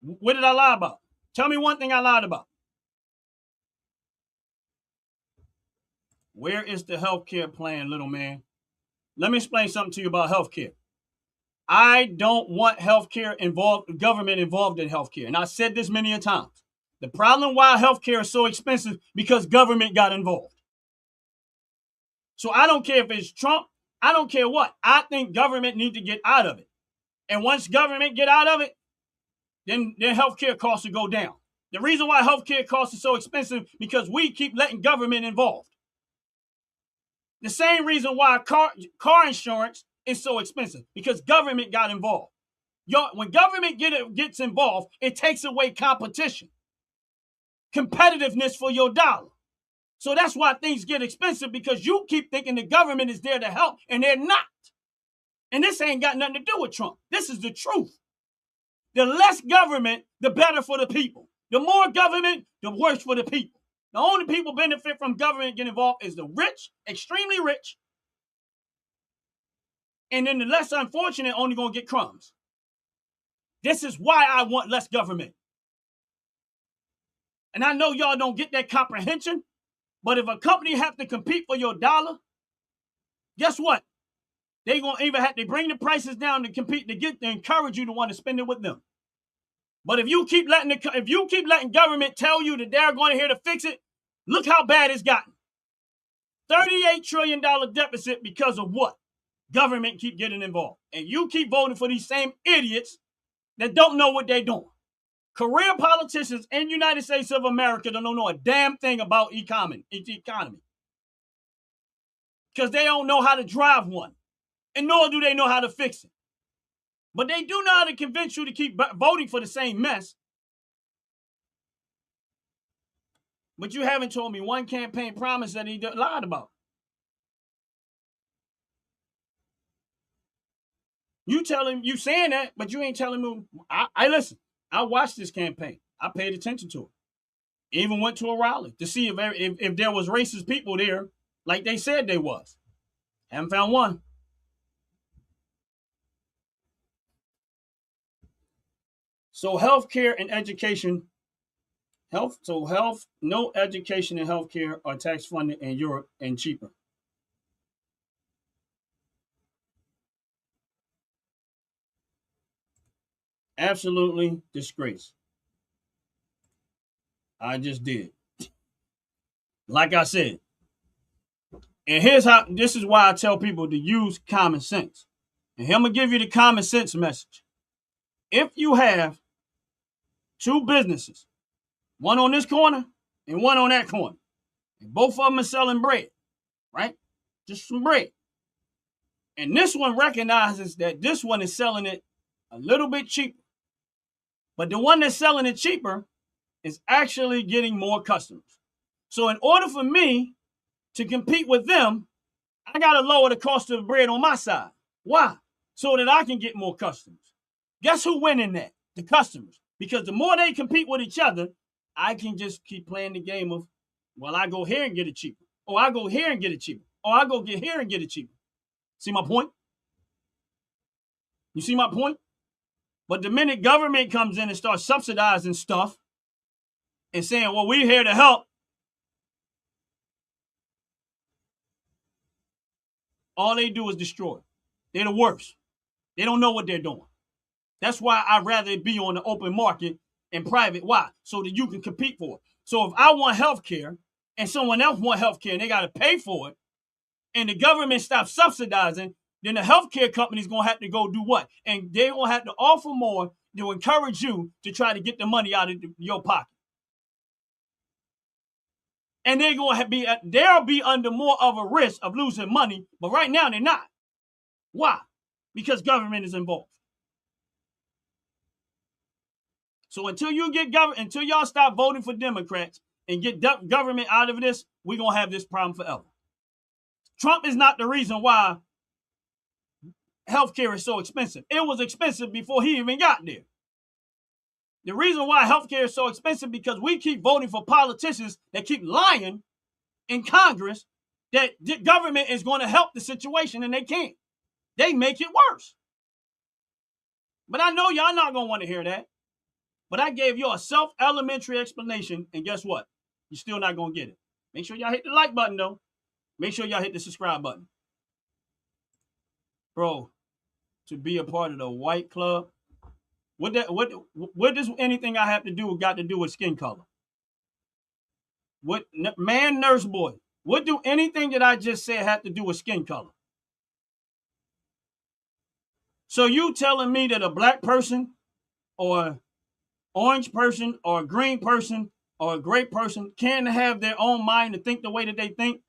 Speaker 2: What did I lie about? Tell me one thing I lied about. Where is the healthcare plan, little man? Let me explain something to you about healthcare. I don't want government involved in healthcare. And I said this many a times. The problem why healthcare is so expensive because government got involved. So I don't care if it's Trump. I don't care what. I think government need to get out of it. And once government get out of it, then healthcare costs will go down. The reason why healthcare costs are so expensive because we keep letting government involved. The same reason why car insurance is so expensive because government got involved. When government gets involved, it takes away competition, competitiveness for your dollar. So that's why things get expensive because you keep thinking the government is there to help and they're not. And this ain't got nothing to do with Trump. This is the truth. The less government, the better for the people. The more government, the worse for the people. The only people benefit from government getting involved is the rich, extremely rich. And then the less unfortunate only going to get crumbs. This is why I want less government. And I know y'all don't get that comprehension, but if a company have to compete for your dollar, guess what? They're going to either have to bring the prices down to compete to encourage you to want to spend it with them. But if you keep letting government tell you that they're going to here to fix it, look how bad it's gotten. $38 trillion deficit because of what? Government keep getting involved. And you keep voting for these same idiots that don't know what they're doing. Career politicians in the United States of America don't know a damn thing about economy. Because they don't know how to drive one. And nor do they know how to fix it. But they do know how to convince you to keep voting for the same mess. But you haven't told me one campaign promise that he lied about. You saying that, but you ain't telling me. I listen. I watched this campaign. I paid attention to it. Even went to a rally to see if there was racist people there, like they said they was. Haven't found one. So healthcare and education, no education and healthcare are tax funded in Europe and cheaper. Absolutely disgrace. I just did. Like I said. And this is why I tell people to use common sense. And I'm going to give you the common sense message. If you have two businesses, one on this corner and one on that corner, and both of them are selling bread, right? Just some bread. And this one recognizes that this one is selling it a little bit cheaper. But the one that's selling it cheaper is actually getting more customers. So in order for me to compete with them, I got to lower the cost of bread on my side. Why? So that I can get more customers. Guess who win in that? The customers. Because the more they compete with each other, I can just keep playing the game of, well, I go here and get it cheaper. Or I go here and get it cheaper. Or I go get here and get it cheaper. See my point? You see my point? But the minute government comes in and starts subsidizing stuff and saying, well, we're here to help, all they do is destroy. They're the worst. They don't know what they're doing. That's why I'd rather be on the open market and private. Why? So that you can compete for it. So if I want health care and someone else wants health care and they got to pay for it, and the government stops subsidizing, then the healthcare company's going to have to go do what? And they're going to have to offer more to encourage you to try to get the money out of your pocket. And they're going to they'll be under more of a risk of losing money, but right now they're not. Why? Because government is involved. So until y'all stop voting for Democrats and get government out of this, we're going to have this problem forever. Trump is not the reason why healthcare is so expensive. It was expensive before he even got there. The reason why healthcare is so expensive because we keep voting for politicians that keep lying in Congress that the government is going to help the situation, and they can't. They make it worse. But I know y'all not going to want to hear that. But I gave you a self-elementary explanation, and guess what? You're still not going to get it. Make sure y'all hit the like button, though. Make sure y'all hit the subscribe button. Bro, to be a part of the white club, what does anything I have to do got to do with skin color? What, man, nurse boy, what do anything that I just said have to do with skin color? So you telling me that a black person or orange person or a green person or a gray person can have their own mind to think the way that they think?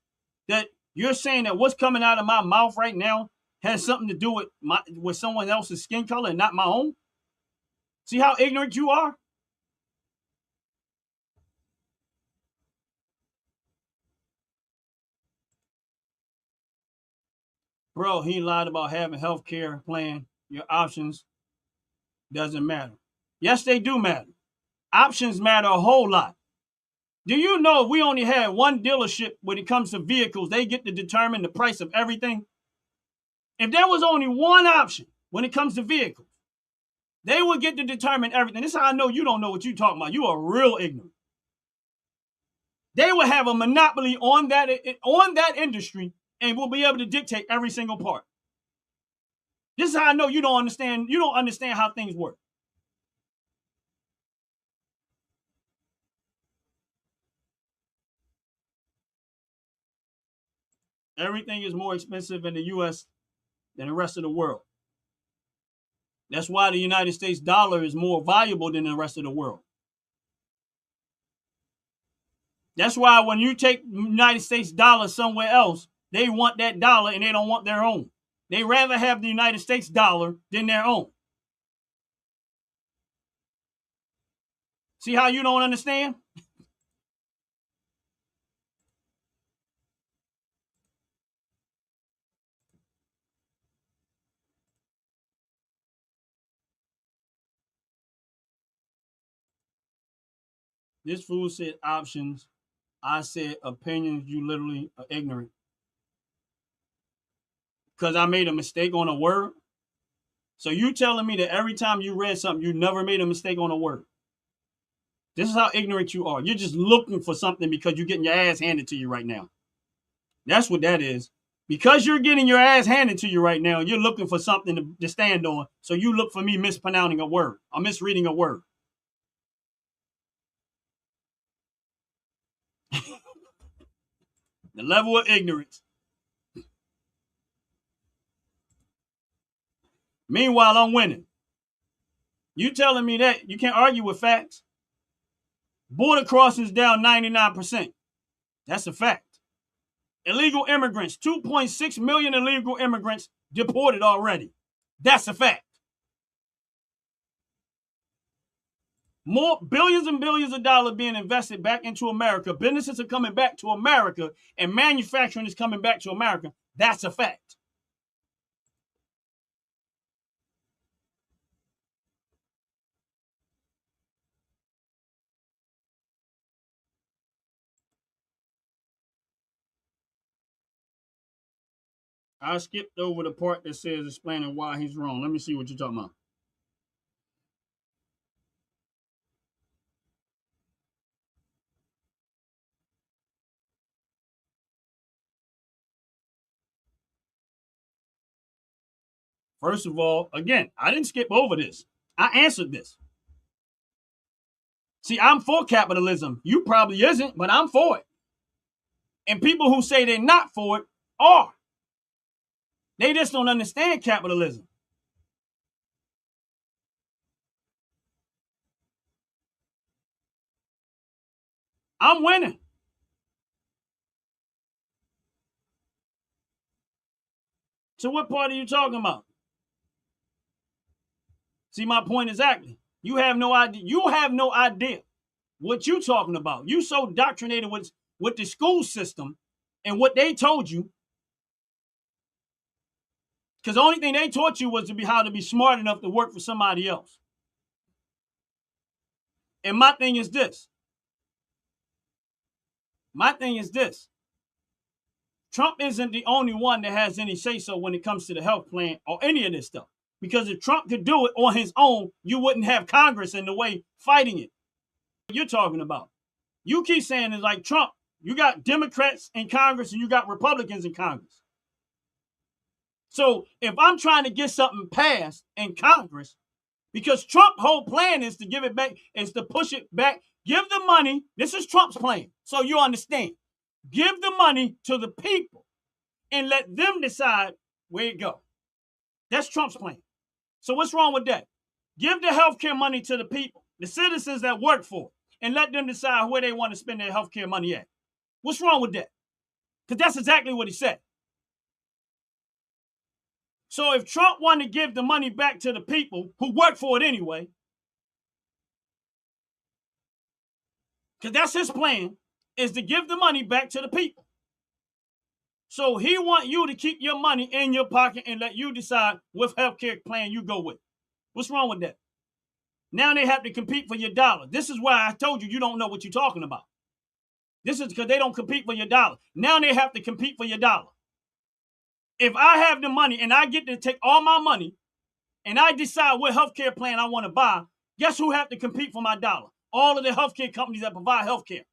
Speaker 2: That you're saying that what's coming out of my mouth right now has something to do with someone else's skin color and not my own? See how ignorant you are? Bro, he lied about having health care plan. Your options doesn't matter. Yes, they do matter. Options matter a whole lot. Do you know if we only had one dealership when it comes to vehicles, they get to determine the price of everything? If there was only one option when it comes to vehicles, they would get to determine everything. This is how I know you don't know what you're talking about. You are real ignorant. They would have a monopoly on that industry and will be able to dictate every single part. This is how I know you don't understand. You don't understand how things work. Everything is more expensive in the U.S. than the rest of the world. That's why the United States dollar is more valuable than the rest of the world. That's why when you take United States dollar somewhere else, they want that dollar and they don't want their own. They rather have the United States dollar than their own. See how you don't understand? This fool said options. I said opinions. You literally are ignorant. Because I made a mistake on a word. So you telling me that every time you read something, you never made a mistake on a word. This is how ignorant you are. You're just looking for something because you're getting your ass handed to you right now. That's what that is. Because you're getting your ass handed to you right now, you're looking for something to stand on. So you look for me mispronouncing a word or misreading a word. The level of ignorance. Meanwhile, I'm winning. You telling me that you can't argue with facts? Border crossings down 99%. That's a fact. Illegal immigrants, 2.6 million illegal immigrants deported already. That's a fact. More billions and billions of dollars being invested back into America. Businesses are coming back to America and manufacturing is coming back to America. That's a fact. I skipped over the part that says explaining why he's wrong. Let me see what you're talking about. First of all, again, I didn't skip over this. I answered this. See, I'm for capitalism. You probably isn't, but I'm for it. And people who say they're not for it are. They just don't understand capitalism. I'm winning. So what part are you talking about? See, my point exactly. You have no idea. You have no idea what you talking about. You so doctrinated with the school system and what they told you. Because the only thing they taught you was how to be smart enough to work for somebody else. And my thing is this. Trump isn't the only one that has any say-so when it comes to the health plan or any of this stuff. Because if Trump could do it on his own, you wouldn't have Congress in the way fighting it. What you're talking about. You keep saying it's like Trump. You got Democrats in Congress and you got Republicans in Congress. So if I'm trying to get something passed in Congress, because Trump's whole plan is to give it back, is to push it back, give the money. This is Trump's plan. So you understand. Give the money to the people and let them decide where it go. That's Trump's plan. So what's wrong with that? Give the healthcare money to the people, the citizens that work for it, and let them decide where they want to spend their healthcare money at. What's wrong with that? Because that's exactly what he said. So if Trump wanted to give the money back to the people who work for it anyway, because that's his plan, is to give the money back to the people. So he want you to keep your money in your pocket and let you decide what healthcare plan you go with. What's wrong with that? Now they have to compete for your dollar. This is why I told you don't know what you're talking about. This is because they don't compete for your dollar. Now they have to compete for your dollar. If I have the money and I get to take all my money and I decide what healthcare plan I want to buy, guess who have to compete for my dollar? All of the healthcare companies that provide healthcare.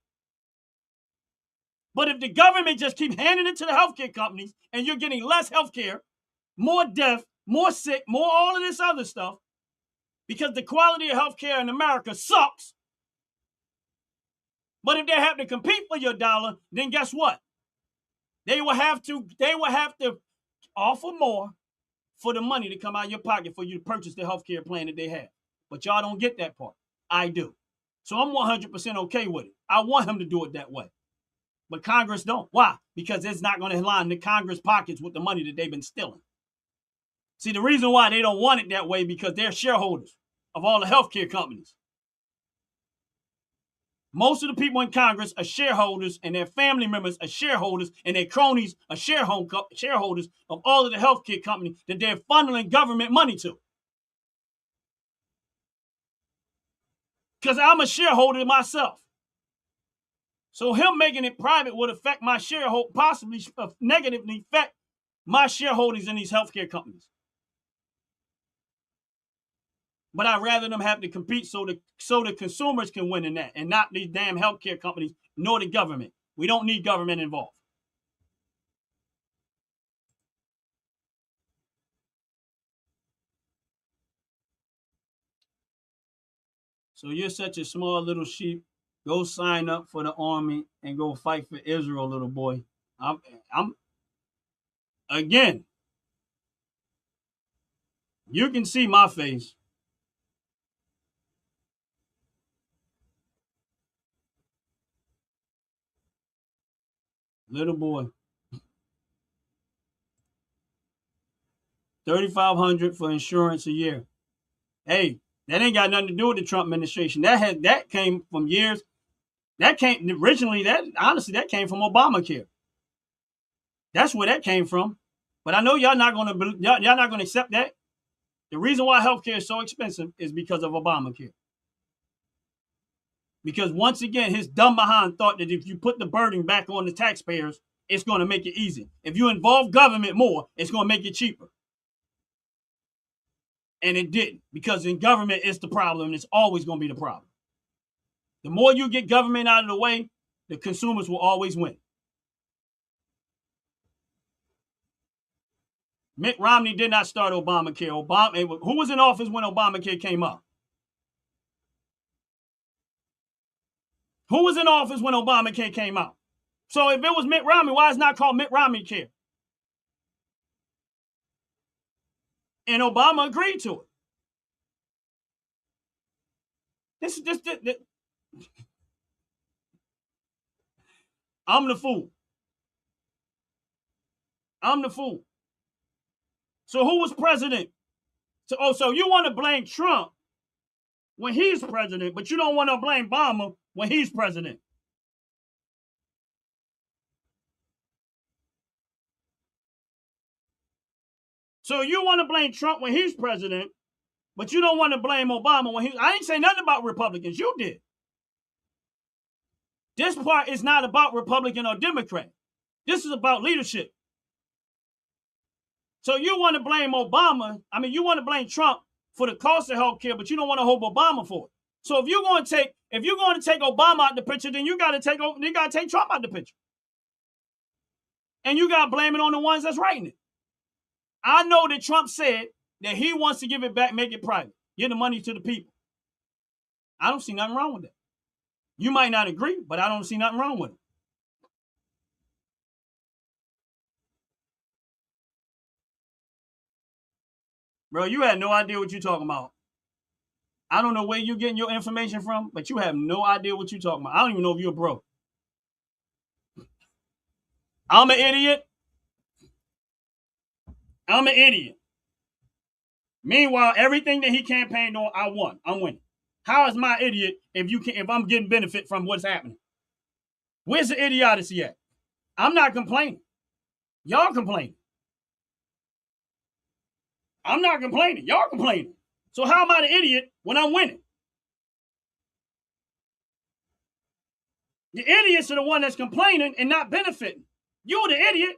Speaker 2: But if the government just keep handing it to the healthcare companies and you're getting less healthcare, more death, more sick, more all of this other stuff, because the quality of healthcare in America sucks. But if they have to compete for your dollar, then guess what? They will have to offer more for the money to come out of your pocket for you to purchase the healthcare plan that they have. But y'all don't get that part. I do. So I'm 100% okay with it. I want him to do it that way. But Congress don't. Why? Because it's not going to line the Congress pockets with the money that they've been stealing. See, the reason why they don't want it that way because they're shareholders of all the healthcare companies. Most of the people in Congress are shareholders and their family members are shareholders and their cronies are shareholders of all of the healthcare companies that they're funneling government money to. Because I'm a shareholder myself. So him making it private would affect my shareholder, possibly negatively affect my shareholders in these healthcare companies. But I'd rather them have to compete so the consumers can win in that and not these damn healthcare companies nor the government. We don't need government involved. So you're such a small little sheep. Go sign up for the army and go fight for Israel, little boy. I'm again. You can see my face. Little boy. 3,500 for insurance a year. Hey, that ain't got nothing to do with the Trump administration. That came from years. That came originally. That came from Obamacare. That's where that came from. But I know y'all not gonna accept that. The reason why healthcare is so expensive is because of Obamacare. Because once again, his dumb behind thought that if you put the burden back on the taxpayers, it's going to make it easy. If you involve government more, it's going to make it cheaper. And it didn't, because in government, it's the problem. And it's always going to be the problem. The more you get government out of the way, the consumers will always win. Mitt Romney did not start Obamacare. Who was in office when Obamacare came up? Who was in office when Obamacare came out? So if it was Mitt Romney, why is it not called Mitt Romney Care? And Obama agreed to it. This. I'm the fool. I'm the fool. So who was president? So you want to blame Trump when he's president, but you don't want to blame Obama when he's president. So you want to blame Trump when he's president, but you don't want to blame Obama when I ain't say nothing about Republicans. You did. This part is not about Republican or Democrat. This is about leadership. So you want to blame you want to blame Trump for the cost of health care, but you don't want to hold Obama for it. So if you're going to take Obama out the picture, then you got to take Trump out the picture. And you got to blame it on the ones that's writing it. I know that Trump said that he wants to give it back, make it private, give the money to the people. I don't see nothing wrong with that. You might not agree, but I don't see nothing wrong with it. Bro, you had no idea what you're talking about. I don't know where you're getting your information from, but you have no idea what you're talking about. I don't even know if you're broke. I'm an idiot. I'm an idiot. Meanwhile, everything that he campaigned on, I won. I'm winning. How is my idiot if I'm getting benefit from what's happening? Where's the idiocy at? I'm not complaining. Y'all complaining. I'm not complaining. Y'all complaining. So how am I the idiot when I'm winning? The idiots are the one that's complaining and not benefiting. You're the idiot.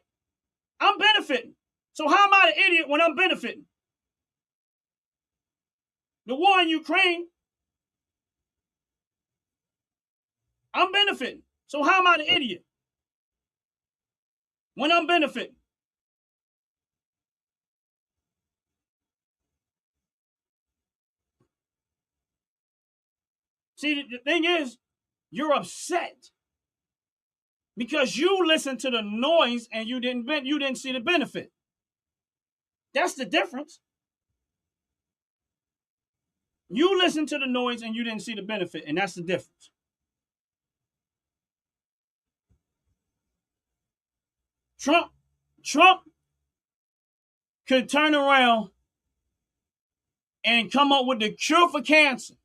Speaker 2: I'm benefiting. So how am I the idiot when I'm benefiting? The war in Ukraine, I'm benefiting. So how am I the idiot when I'm benefiting? See, the thing is, you're upset because you listened to the noise and you didn't see the benefit. That's the difference. You listened to the noise and you didn't see the benefit, and that's the difference. Trump could turn around and come up with the cure for cancer.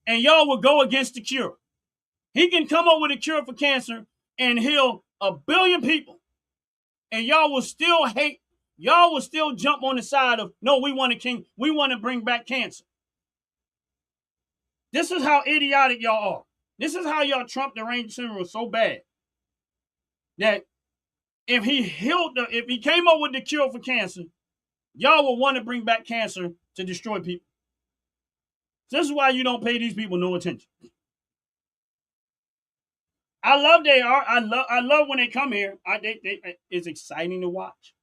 Speaker 2: And y'all will go against the cure. He can come up with a cure for cancer and heal 1 billion people. And y'all will still hate. Y'all will still jump on the side of, no, we want to bring back cancer. This is how idiotic y'all are. This is how y'all Trump deranged syndrome was so bad that if he came up with the cure for cancer, y'all will want to bring back cancer to destroy people. This is why you don't pay these people no attention. I love they are. I love when they come here. It's exciting to watch.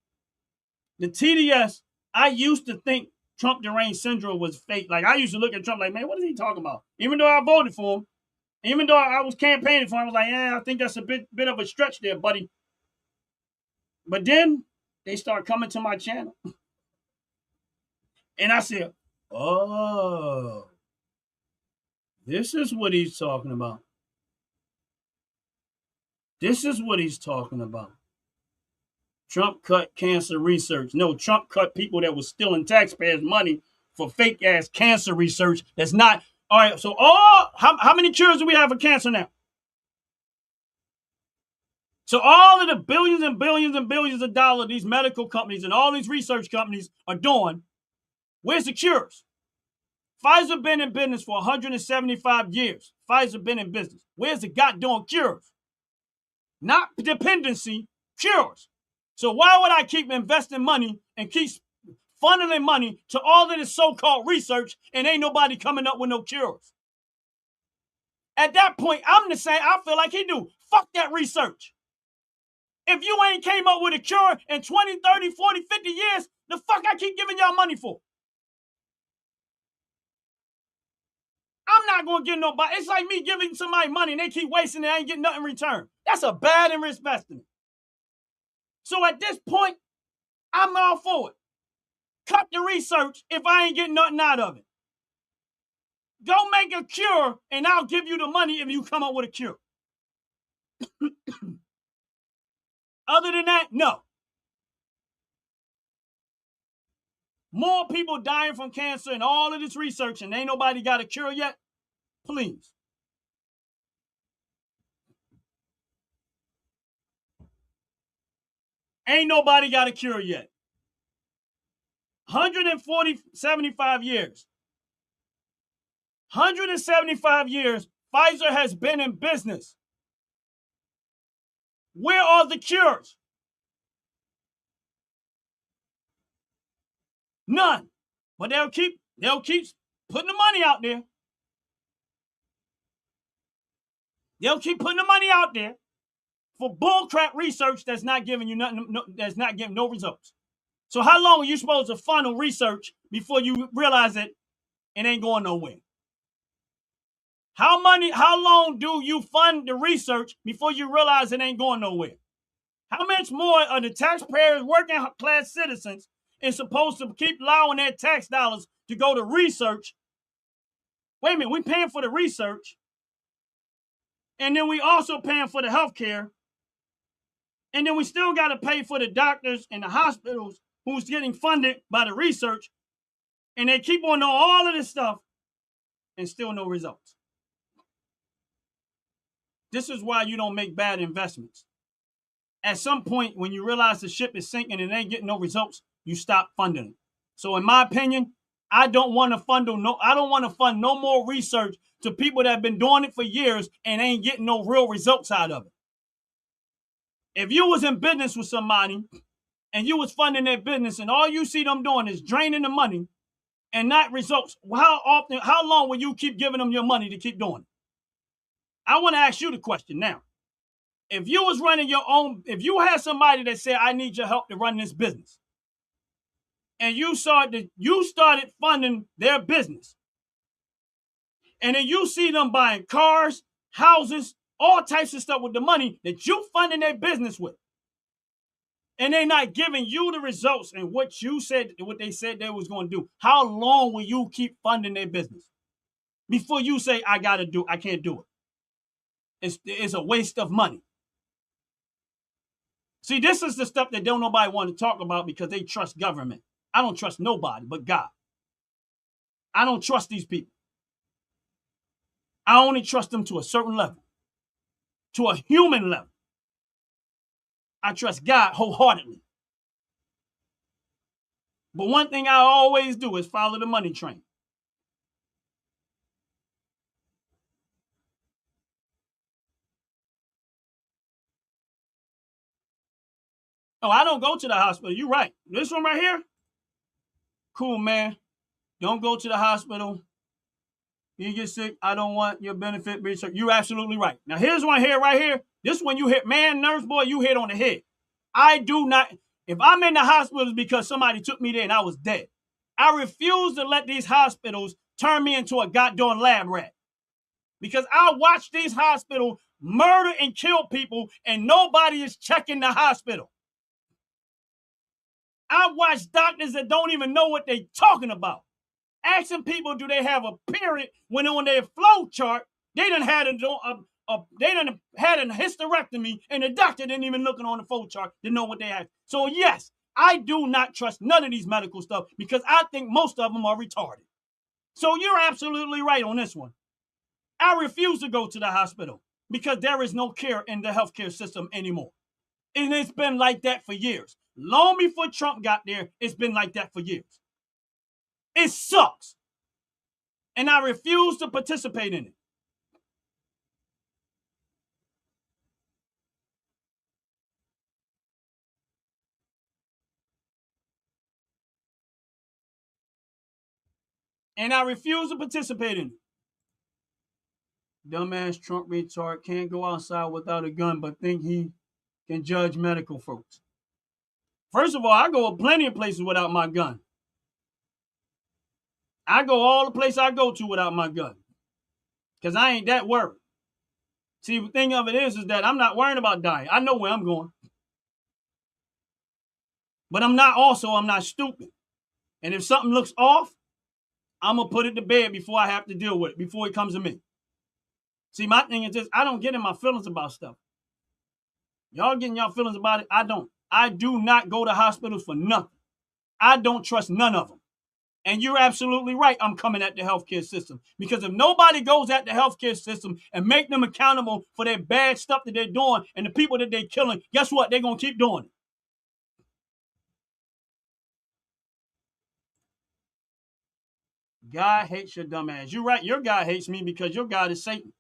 Speaker 2: The TDS, I used to think Trump deranged syndrome was fake. Like, I used to look at Trump like, man, what is he talking about? Even though I voted for him, even though I was campaigning for him, I was like, I think that's a bit of a stretch there, buddy. But then they start coming to my channel. And I said, oh, this is what he's talking about. This is what he's talking about. Trump cut cancer research. No, Trump cut people that was stealing taxpayers' money for fake ass cancer research. That's not all right. So, how many cures do we have for cancer now? So all of the billions and billions and billions of dollars these medical companies and all these research companies are doing, where's the cures? Pfizer been in business for 175 years. Pfizer been in business. Where's the goddamn cures? not dependency, cures. So why would I keep investing money and keep funneling money to all of this so-called research and ain't nobody coming up with no cures? At that point, I'm the same. I feel like he do. Fuck that research. If you ain't came up with a cure in 20, 30, 40, 50 years, the fuck I keep giving y'all money for? I'm not going to give nobody. It's like me giving somebody money and they keep wasting it. I ain't getting nothing in return. That's a bad investment. So at this point, I'm all for it. Cut the research if I ain't getting nothing out of it. Go make a cure and I'll give you the money if you come up with a cure. Other than that, no. More people dying from cancer and all of this research and ain't nobody got a cure yet? Please. Ain't nobody got a cure yet. 75 years. 175 years, Pfizer has been in business. Where are the cures? None. But they'll keep putting the money out there. They'll keep putting the money out there for bullcrap research that's not giving you nothing, that's not giving no results. So how long are you supposed to funnel research before you realize that it ain't going nowhere? How long do you fund the research before you realize it ain't going nowhere? How much more are the taxpayers, working class citizens, is supposed to keep allowing their tax dollars to go to research? Wait a minute, we paying for the research, and then we also paying for the health care, and then we still got to pay for the doctors and the hospitals who's getting funded by the research, and they keep on doing all of this stuff, and still no results. This is why you don't make bad investments. At some point, when you realize the ship is sinking and it ain't getting no results, you stop funding it. So in my opinion, I don't want to fund no more research to people that have been doing it for years and ain't getting no real results out of it. If you was in business with somebody and you was funding their business and all you see them doing is draining the money and not results, how long will you keep giving them your money to keep doing it? I want to ask you the question now. If you was running your own, if you had somebody that said, I need your help to run this business, and you started funding their business, and then you see them buying cars, houses, all types of stuff with the money that you funding their business with, and they're not giving you the results and what they said they was going to do, how long will you keep funding their business before you say, I can't do it? It's a waste of money. See, this is the stuff that don't nobody want to talk about because they trust government. I don't trust nobody but God. I don't trust these people. I only trust them to a certain level, to a human level. I trust God wholeheartedly. But one thing I always do is follow the money train. Oh, I don't go to the hospital. You're right. This one right here, cool, man. Don't go to the hospital. You get sick. I don't want your benefit research. You're absolutely right. Now, here's one here, right here. This one you hit, man, nurse boy, you hit on the head. I do not. If I'm in the hospital, it's because somebody took me there and I was dead. I refuse to let these hospitals turn me into a goddamn lab rat. Because I watch these hospitals murder and kill people and nobody is checking the hospital. I watch doctors that don't even know what they're talking about. Asking people, do they have a period when on their flow chart, they done had a hysterectomy and the doctor didn't even look on the flow chart to know what they had. So yes, I do not trust none of these medical stuff because I think most of them are retarded. So you're absolutely right on this one. I refuse to go to the hospital because there is no care in the healthcare system anymore. And it's been like that for years. Long before Trump got there, it's been like that for years. It sucks. And I refuse to participate in it. And I refuse to participate in it. Dumbass Trump retard can't go outside without a gun, but think he can judge medical folks. First of all, I go plenty of places without my gun. I go all the places I go to without my gun. Because I ain't that worried. See, the thing of it is that I'm not worrying about dying. I know where I'm going. But I'm not stupid. And if something looks off, I'm going to put it to bed before I have to deal with it, before it comes to me. See, my thing is this, I don't get in my feelings about stuff. Y'all getting y'all feelings about it? I don't. I do not go to hospitals for nothing. I don't trust none of them. And you're absolutely right. I'm coming at the healthcare system. Because if nobody goes at the healthcare system and make them accountable for their bad stuff that they're doing and the people that they're killing, guess what? They're going to keep doing it. God hates your dumb ass. You're right. Your God hates me because your God is Satan.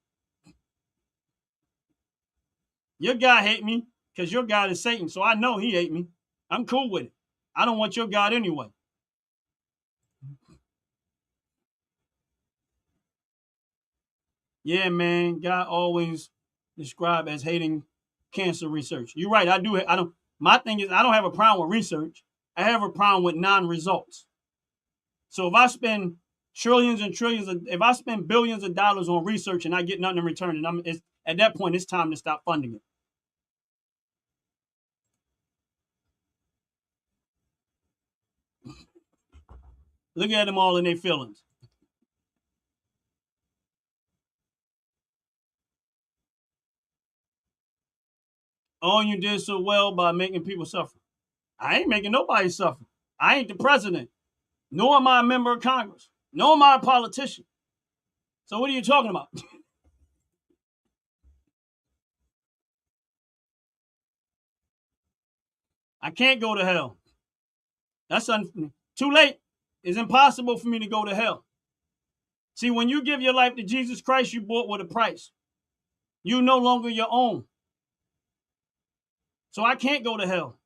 Speaker 2: Your God hates me because your God is Satan. So I know he hates me. I'm cool with it. I don't want your God anyway. Yeah, man. God always described as hating cancer research. You're right. I do. I don't. My thing is, I don't have a problem with research. I have a problem with non-results. So if I spend trillions and trillions, if I spend billions of dollars on research and I get nothing in return, and at that point, it's time to stop funding it. Look at them all in their feelings. Oh, you did so well by making people suffer. I ain't making nobody suffer. I ain't the president, nor am I a member of Congress, nor am I a politician. So what are you talking about? I can't go to hell. That's too late. It's impossible for me to go to hell. See, when you give your life to Jesus Christ, you bought with a price. You no longer your own. So I can't go to hell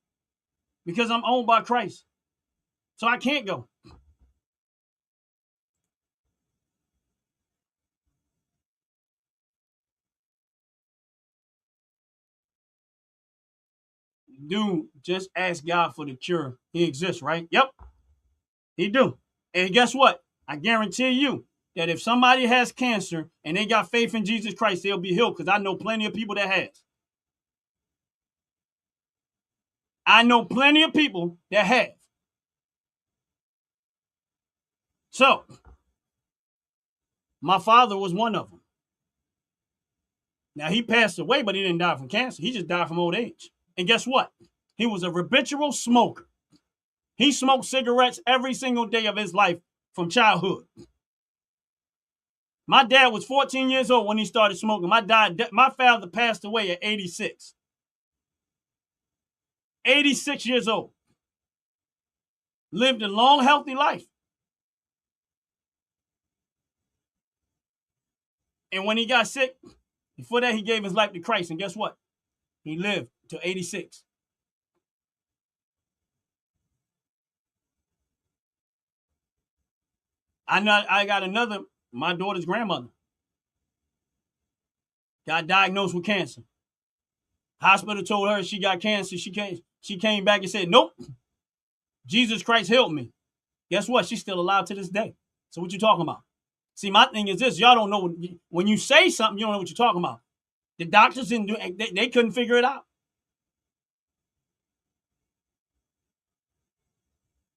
Speaker 2: because I'm owned by Christ. So I can't go. Dude, just ask God for the cure. He exists, right? Yep, he do. And guess what? I guarantee you that if somebody has cancer and they got faith in Jesus Christ, they'll be healed because I know plenty of people that has. I know plenty of people that have. So, my father was one of them. Now, he passed away, but he didn't die from cancer. He just died from old age. And guess what? He was a habitual smoker. He smoked cigarettes every single day of his life from childhood. My dad was 14 years old when he started smoking. My father passed away at 86. 86 years old. Lived a long, healthy life. And when he got sick, before that, he gave his life to Christ. And guess what? He lived to 86. I got another, my daughter's grandmother got diagnosed with cancer. Hospital told her she got cancer. She came back and said, nope, Jesus Christ healed me. Guess what? She's still alive to this day. So what you talking about? See, my thing is this. Y'all don't know. When you say something, you don't know what you're talking about. The doctors didn't do it. They couldn't figure it out.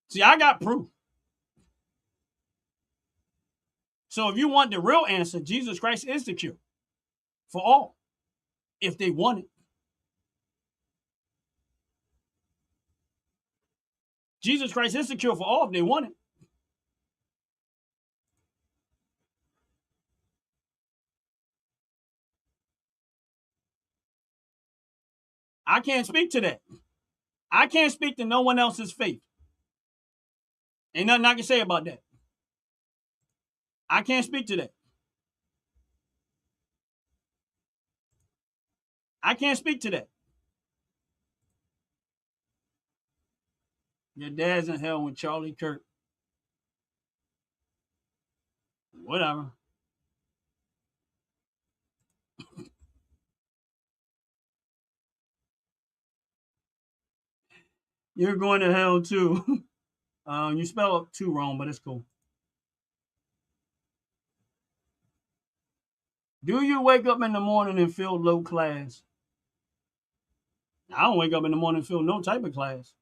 Speaker 2: See, I got proof. So if you want the real answer, Jesus Christ is the cure for all, if they want it. Jesus Christ is the cure for all if they want it. I can't speak to that. I can't speak to no one else's faith. Ain't nothing I can say about that. I can't speak to that. I can't speak to that. Your dad's in hell with Charlie Kirk. Whatever. You're going to hell too. You spell it too wrong, but it's cool. Do you wake up in the morning and feel low class? I don't wake up in the morning and feel no type of class.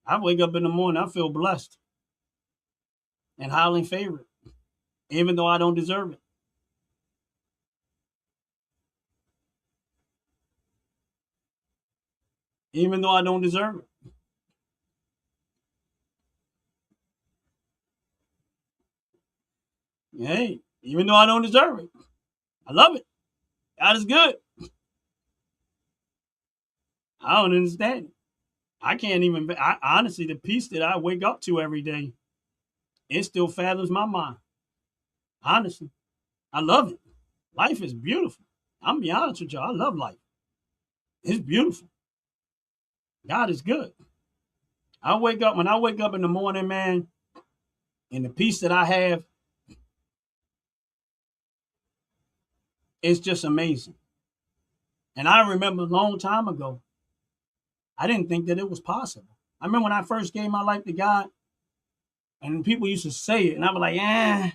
Speaker 2: I wake up in the morning, I feel blessed and highly favored, even though I don't deserve it. Even though I don't deserve it. Hey, even though I don't deserve it. I love it. God is good. I don't understand it. I can't even, honestly, the peace that I wake up to every day, it still fathoms my mind. Honestly, I love it. Life is beautiful. I'm be honest with y'all. I love life. It's beautiful. God is good. When I wake up in the morning, man, and the peace that I have, it's just amazing. And I remember a long time ago, I didn't think that it was possible. I remember when I first gave my life to God, and people used to say it, and I was like,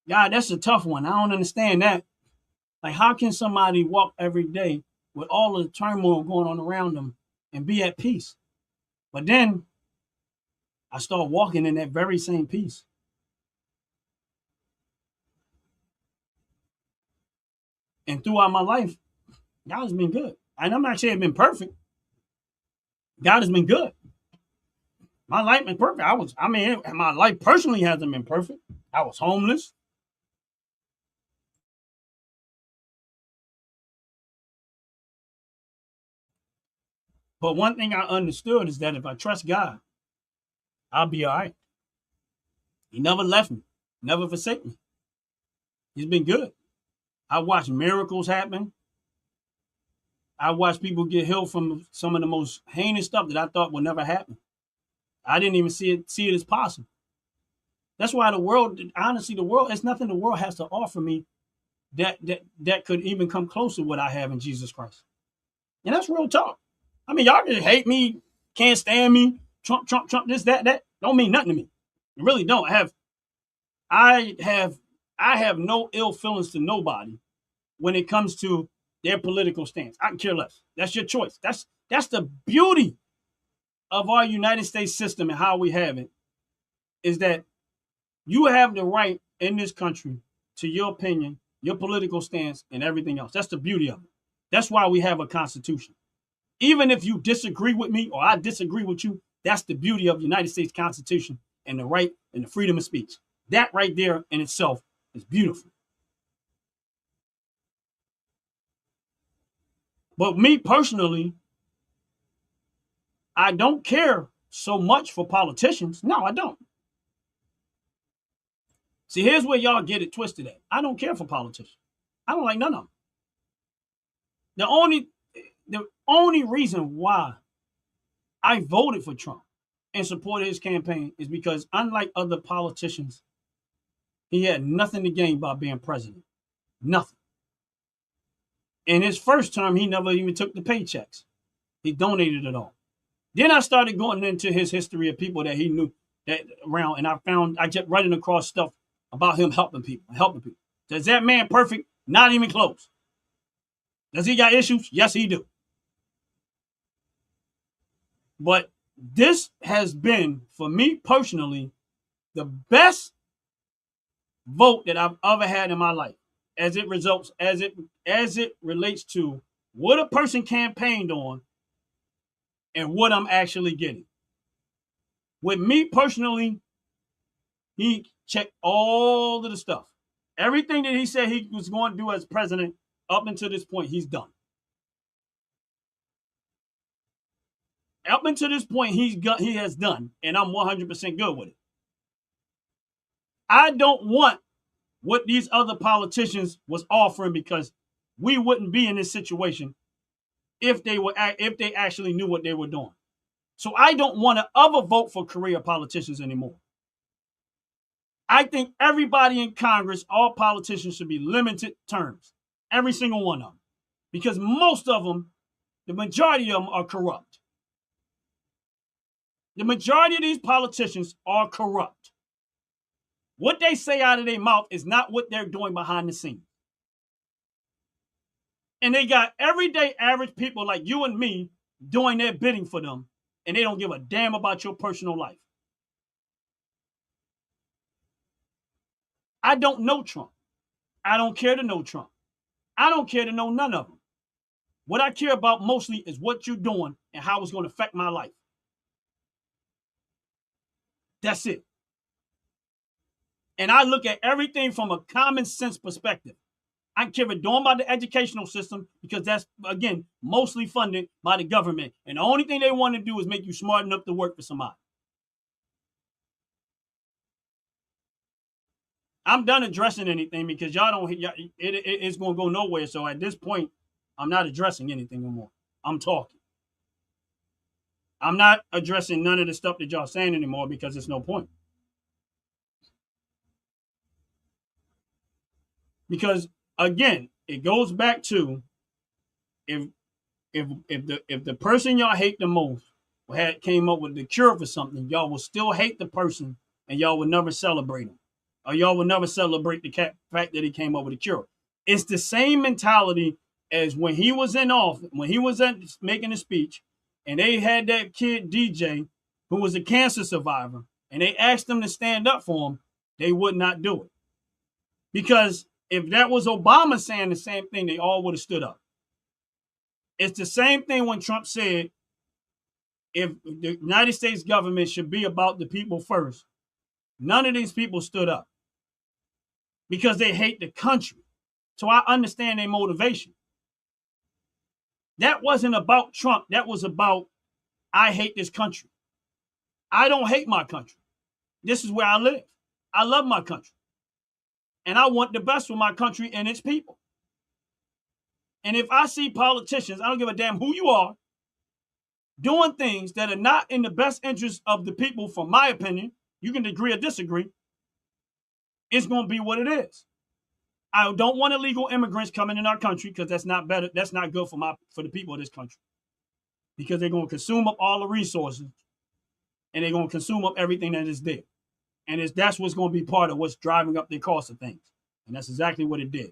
Speaker 2: God, that's a tough one. I don't understand that. Like, how can somebody walk every day with all the turmoil going on around them and be at peace? But then I started walking in that very same peace. And throughout my life, God has been good. And I'm not saying it's been perfect. God has been good. My life been perfect. My life personally hasn't been perfect. I was homeless. But one thing I understood is that if I trust God, I'll be all right. He never left me, never forsake me. He's been good. I watched miracles happen. I watched people get healed from some of the most heinous stuff that I thought would never happen. I didn't even see it as possible. That's why honestly, the world, it's nothing the world has to offer me that could even come close to what I have in Jesus Christ. And that's real talk. I mean, y'all just hate me, can't stand me, Trump, this, that. Don't mean nothing to me. It really don't. I have no ill feelings to nobody when it comes to their political stance. I can care less. That's your choice. That's the beauty of our United States system and how we have it, is that you have the right in this country to your opinion, your political stance, and everything else. That's the beauty of it. That's why we have a constitution. Even if you disagree with me or I disagree with you, that's the beauty of the United States Constitution and the right and the freedom of speech. That right there in itself is beautiful. But me personally, I don't care so much for politicians. No, I don't. See, here's where y'all get it twisted at. I don't care for politicians. I don't like none of them. The only reason why I voted for Trump and supported his campaign is because, unlike other politicians, he had nothing to gain by being president. Nothing. In his first term, he never even took the paychecks. He donated it all. Then I started going into his history of people that he knew that around, and I kept running across stuff about him helping people. Is that man perfect? Not even close. Does he got issues? Yes, he do. But this has been, for me personally, the best vote that I've ever had in my life, as it relates to what a person campaigned on and what I'm actually getting. With me personally, he checked all of the stuff. Everything that he said he was going to do as president up until this point, he's done. Up until this point, he has done, and I'm 100% good with it. I don't want what these other politicians was offering, because we wouldn't be in this situation if they actually knew what they were doing. So I don't want to ever vote for career politicians anymore. I think everybody in Congress, all politicians should be limited terms. Every single one of them. Because most of them, the majority of them are corrupt. The majority of these politicians are corrupt. What they say out of their mouth is not what they're doing behind the scenes. And they got everyday average people like you and me doing their bidding for them, and they don't give a damn about your personal life. I don't know Trump. I don't care to know Trump. I don't care to know none of them. What I care about mostly is what you're doing and how it's going to affect my life. That's it. And I look at everything from a common sense perspective. I care a darn about the educational system because that's, again, mostly funded by the government. And the only thing they want to do is make you smart enough to work for somebody. I'm done addressing anything because y'all don't, it's going to go nowhere. So at this point, I'm not addressing anything no more. I'm talking. I'm not addressing none of the stuff that y'all saying anymore because there's no point. Because again, it goes back to if the person y'all hate the most came up with the cure for something, y'all will still hate the person and y'all will never celebrate him. Or y'all will never celebrate the fact that he came up with a cure. It's the same mentality as when he was in office, when he was making a speech, and they had that kid DJ who was a cancer survivor, and they asked him to stand up for him, they would not do it. Because if that was Obama saying the same thing, they all would have stood up. It's the same thing when Trump said, if the United States government should be about the people first, none of these people stood up because they hate the country. So I understand their motivation. That wasn't about Trump. That was about, I hate this country. I don't hate my country. This is where I live. I love my country. And I want the best for my country and its people. And if I see politicians, I don't give a damn who you are, doing things that are not in the best interest of the people, from my opinion, you can agree or disagree, it's going to be what it is. I don't want illegal immigrants coming in our country because that's not better. That's not good for the people of this country, because they're going to consume up all the resources and they're going to consume up everything that is there. And that's what's going to be part of what's driving up the cost of things. And that's exactly what it did.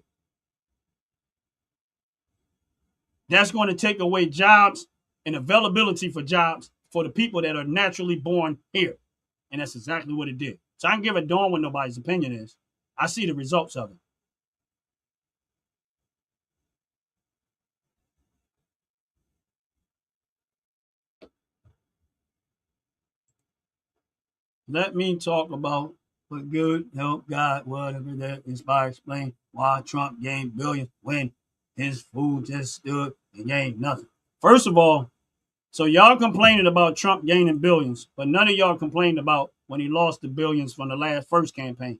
Speaker 2: That's going to take away jobs and availability for jobs for the people that are naturally born here. And that's exactly what it did. So I can give a darn what nobody's opinion is. I see the results of it. Let me talk about what good, help, God, whatever that inspire, explain why Trump gained billions when his food just stood and gained nothing. First of all, so y'all complaining about Trump gaining billions, but none of y'all complained about when he lost the billions from the first campaign.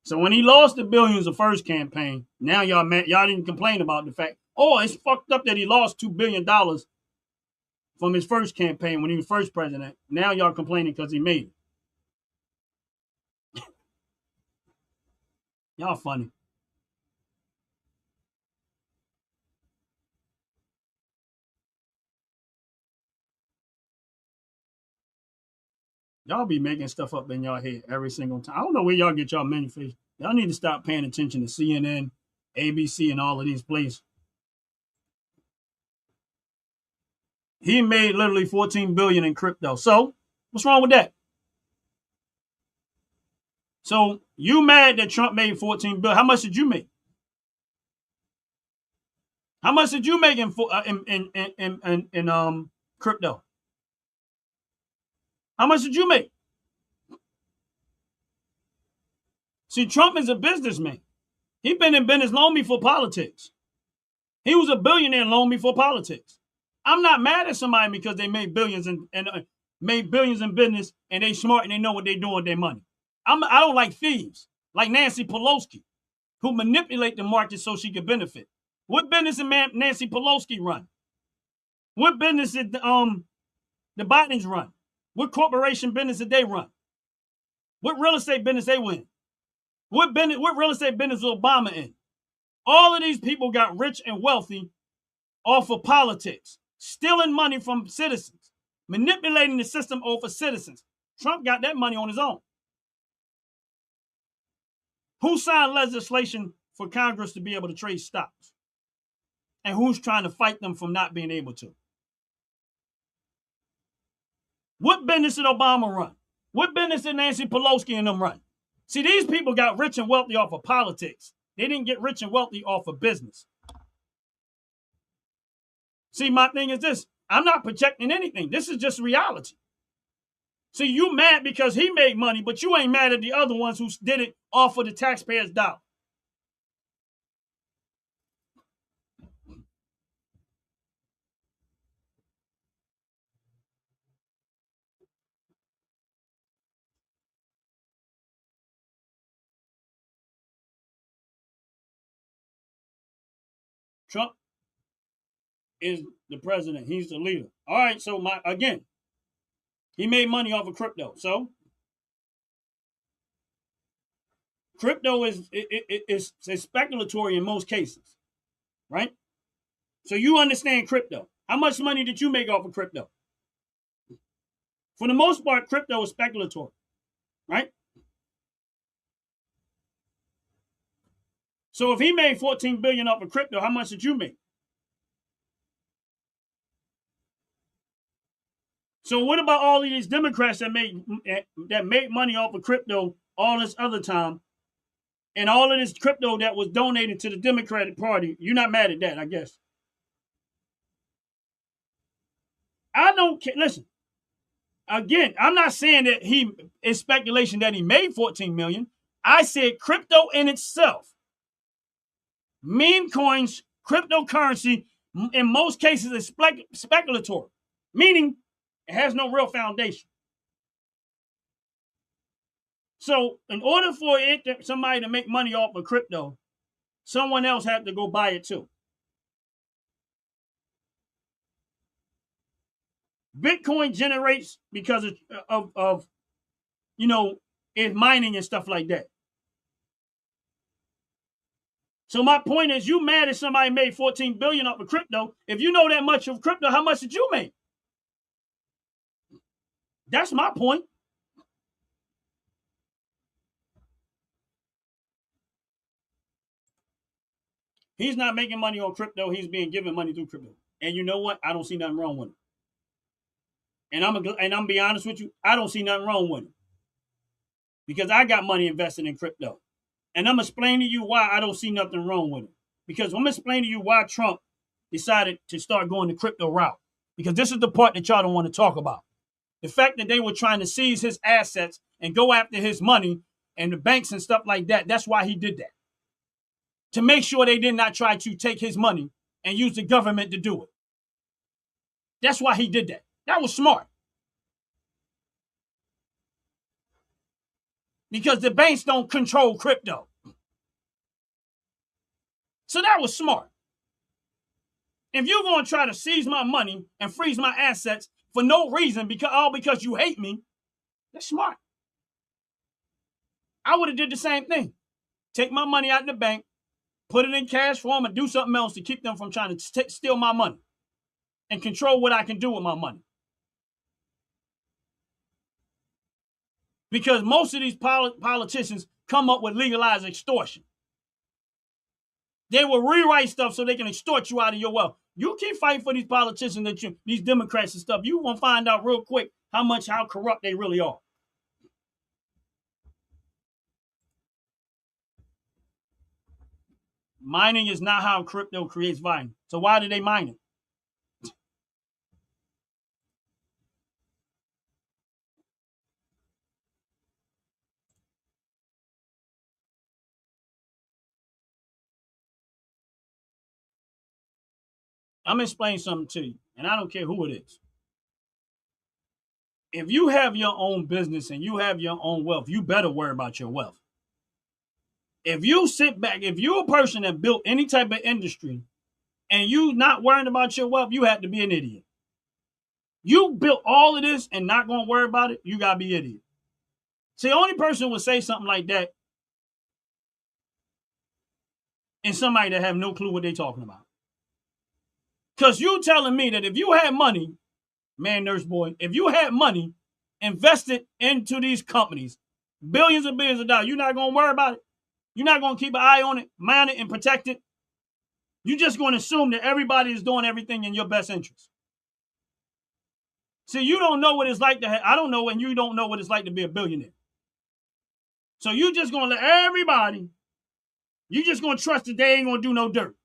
Speaker 2: So when he lost the billions the first campaign, now y'all didn't complain about the fact, oh, it's fucked up that he lost $2 billion from his first campaign when he was first president. Now y'all complaining because he made it. Y'all funny. Y'all be making stuff up in y'all head every single time. I don't know where y'all get y'all manufactured. Y'all need to stop paying attention to CNN, ABC, and all of these places. He made literally $14 billion in crypto. So what's wrong with that? So you mad that Trump made $14 billion? How much did you make? How much did you make in crypto? How much did you make? See, Trump is a businessman. He been in business long before politics. He was a billionaire long before politics. I'm not mad at somebody because they made billions and made billions in business and they smart and they know what they're doing with their money. I don't like thieves like Nancy Pelosi, who manipulate the market so she can benefit. What business did Nancy Pelosi run? What business did the Bidens run? What corporation business did they run? What real estate business they win? What real estate business was Obama in? All of these people got rich and wealthy off of politics, stealing money from citizens, manipulating the system over citizens. Trump got that money on his own. Who signed legislation for Congress to be able to trade stocks? And who's trying to fight them from not being able to? What business did Obama run? What business did Nancy Pelosi and them run? See, these people got rich and wealthy off of politics. They didn't get rich and wealthy off of business. See, my thing is this. I'm not projecting anything. This is just reality. See, you mad because he made money, but you ain't mad at the other ones who did it off of the taxpayers' dollar. Trump is the president. He's the leader. All right, so again, he made money off of crypto. So crypto is speculatory in most cases, right? So you understand crypto. How much money did you make off of crypto? For the most part, crypto is speculatory, right? So if he made $14 billion off of crypto, how much did you make? So what about all of these Democrats that make money off of crypto all this other time, and all of this crypto that was donated to the Democratic Party? You're not mad at that, I guess. I don't care. Listen, again, I'm not saying that it's speculation that he made $14 million. I said crypto in itself. Meme coins, cryptocurrency, in most cases is speculatory, meaning it has no real foundation. So in order for somebody to make money off of crypto, someone else had to go buy it too. Bitcoin generates because of it's mining and stuff like that. So my point is, you mad if somebody made $14 billion off of crypto. If you know that much of crypto, how much did you make? That's my point. He's not making money on crypto. He's being given money through crypto. And you know what? I don't see nothing wrong with it. And I'm be honest with you, I don't see nothing wrong with it. Because I got money invested in crypto. And I'm explaining to you why I don't see nothing wrong with it. Because I'm explaining to you why Trump decided to start going the crypto route. Because this is the part that y'all don't want to talk about. The fact that they were trying to seize his assets and go after his money and the banks and stuff like that, that's why he did that. To make sure they did not try to take his money and use the government to do it. That's why he did that. That was smart. Because the banks don't control crypto. So that was smart. If you're going to try to seize my money and freeze my assets for no reason, because you hate me, that's smart. I would have did the same thing. Take my money out of the bank, put it in cash form, and do something else to keep them from trying to steal my money and control what I can do with my money. Because most of these politicians come up with legalized extortion. They will rewrite stuff so they can extort you out of your wealth. You keep fighting for these politicians, these Democrats and stuff, you won't find out real quick how corrupt they really are. Mining is not how crypto creates value. So why do they mine it? I'm going to explain something to you, and I don't care who it is. If you have your own business and you have your own wealth, you better worry about your wealth. If you sit back, if you're a person that built any type of industry and you not worrying about your wealth, you have to be an idiot. You built all of this and not going to worry about it, you got to be an idiot. See, the only person would say something like that is somebody that have no clue what they're talking about. Because you telling me that if you had money, man, nurse boy, if you had money invested into these companies, billions and billions of dollars, you're not going to worry about it. You're not going to keep an eye on it, mind it, and protect it. You're just going to assume that everybody is doing everything in your best interest. See, you don't know what it's like to have, I don't know, and you don't know what it's like to be a billionaire. So you just going to let everybody, you just going to trust that they ain't going to do no dirt.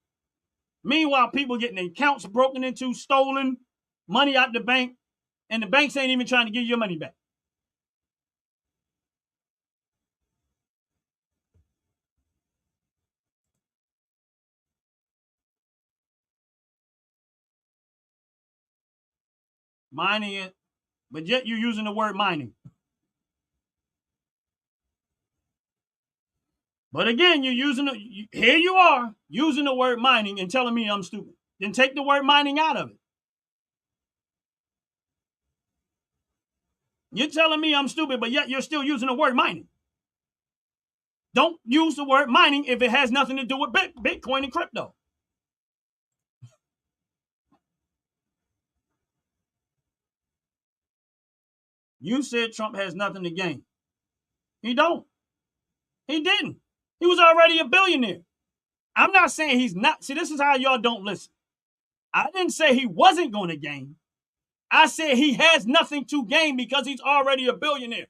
Speaker 2: Meanwhile, people getting their accounts broken into, stolen, money out the bank, and the banks ain't even trying to give your money back. Mining it, but yet you're using the word mining. But again, you're using here you are using the word mining and telling me I'm stupid. Then take the word mining out of it. You're telling me I'm stupid, but yet you're still using the word mining. Don't use the word mining if it has nothing to do with Bitcoin and crypto. You said Trump has nothing to gain. He don't. He didn't. He was already a billionaire. I'm not saying he's not. See, this is how y'all don't listen. I didn't say he wasn't going to gain. I said he has nothing to gain because he's already a billionaire.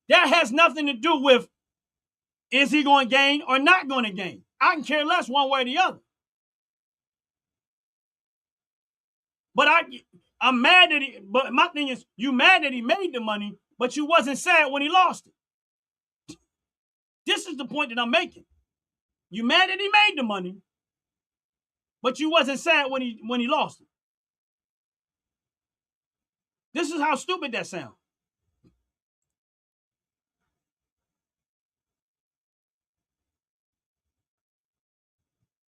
Speaker 2: That has nothing to do with is he going to gain or not going to gain. I can care less one way or the other. But I'm mad that but my thing is, you mad that he made the money, but you wasn't sad when he lost it. This is the point that I'm making. You mad that he made the money, but you wasn't sad when he lost it. This is how stupid that sounds.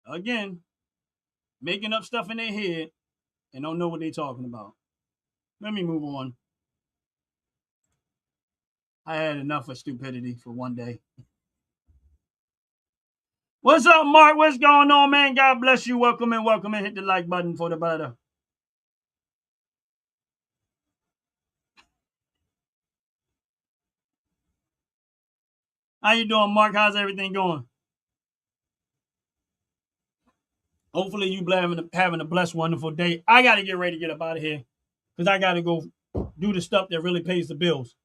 Speaker 2: Again, making up stuff in their head and don't know what they're talking about. Let me move on. I had enough of stupidity for one day. What's up, Mark? What's going on, man? God bless you. Welcome and welcome and hit the like button for the brother. How you doing, Mark? How's everything going? Hopefully you having a blessed, wonderful day. I got to get ready to get up out of here because I got to go do the stuff that really pays the bills.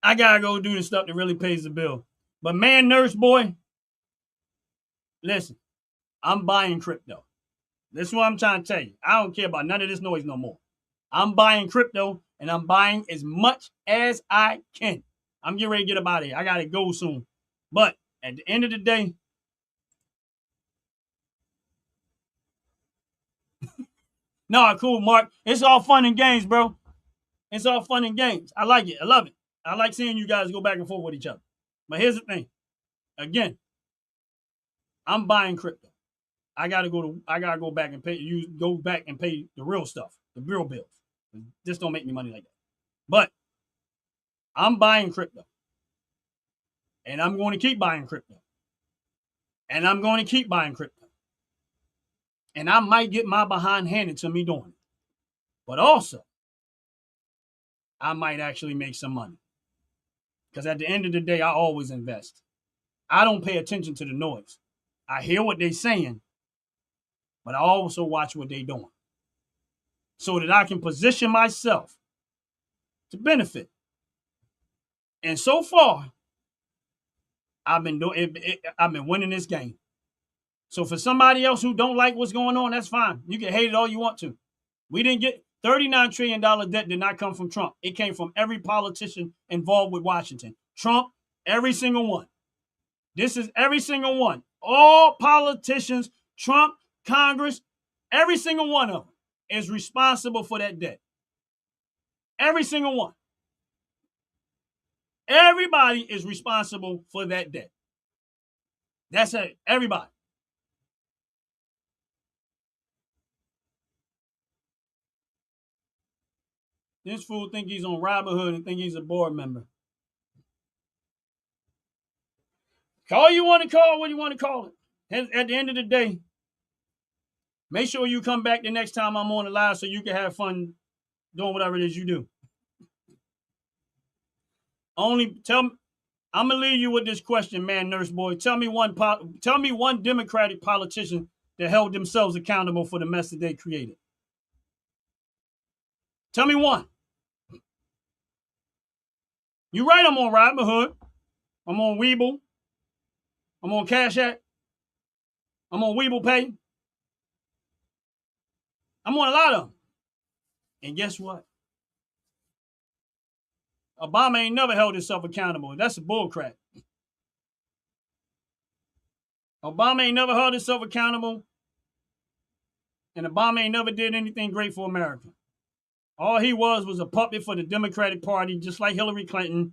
Speaker 2: I got to go do the stuff that really pays the bill. But man, nurse boy, listen, I'm buying crypto. This is what I'm trying to tell you. I don't care about none of this noise no more. I'm buying crypto and I'm buying as much as I can. I'm getting ready to get up out of here. I got to go soon. But at the end of the day, no, cool, Mark. It's all fun and games, bro. It's all fun and games. I like it. I love it. I like seeing you guys go back and forth with each other. But here's the thing. Again, I'm buying crypto. I gotta go back and pay the real stuff, the real bills. This don't make me money like that. But I'm buying crypto. And I'm going to keep buying crypto. And I'm going to keep buying crypto. And I might get my behind handed to me doing it. But also, I might actually make some money. Because at the end of the day, I always invest. I don't pay attention to the noise. I hear what they're saying, but I also watch what they're doing. So that I can position myself to benefit. And so far, I've been winning this game. So for somebody else who don't like what's going on, that's fine. You can hate it all you want to. We didn't get $39 trillion debt did not come from Trump. It came from every politician involved with Washington. Trump, every single one. This is every single one. All politicians, Trump, Congress, every single one of them is responsible for that debt. Every single one. Everybody is responsible for that debt. That's it. Everybody. This fool think he's on Robinhood and think he's a board member. Call you want to call what you want to call it. At the end of the day, make sure you come back the next time I'm on the live so you can have fun doing whatever it is you do. I'm gonna leave you with this question, man, nurse boy. Tell me one Democratic politician that held themselves accountable for the mess that they created. Tell me one. You're right, I'm on Robinhood. I'm on Webull. I'm on Cash App. I'm on Webull Pay. I'm on a lot of them. And guess what? Obama ain't never held himself accountable. That's a bullcrap. Obama ain't never held himself accountable. And Obama ain't never did anything great for America. All he was a puppet for the Democratic Party, just like Hillary Clinton,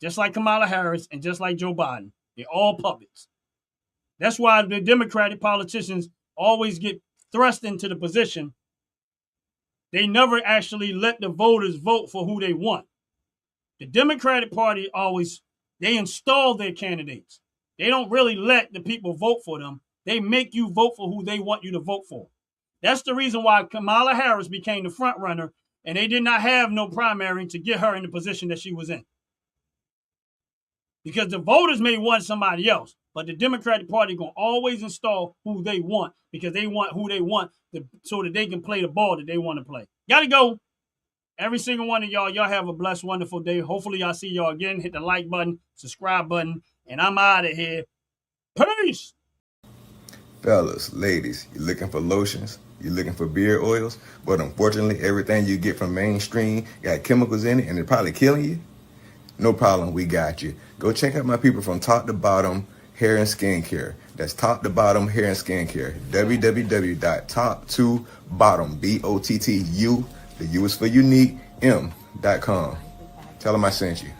Speaker 2: just like Kamala Harris, and just like Joe Biden. They're all puppets. That's why the Democratic politicians always get thrust into the position. They never actually let the voters vote for who they want. The Democratic Party they install their candidates. They don't really let the people vote for them. They make you vote for who they want you to vote for. That's the reason why Kamala Harris became the front runner, and they did not have no primary to get her in the position that she was in. Because the voters may want somebody else, but the Democratic Party going to always install who they want because they want who they want so that they can play the ball that they want to play. Gotta go. Every single one of y'all have a blessed, wonderful day. Hopefully y'all see y'all again. Hit the like button, subscribe button, and I'm out of here. Peace.
Speaker 1: Fellas, ladies, you looking for lotions? You looking for beard oils? But unfortunately, everything you get from mainstream got chemicals in it and they're probably killing you? No problem, we got you. Go check out my people from Top to Bottom Hair and Skincare. That's Top to Bottom Hair and Skincare. www.top2bottom, BOTTU, the U is for unique, M.com. Tell them I sent you.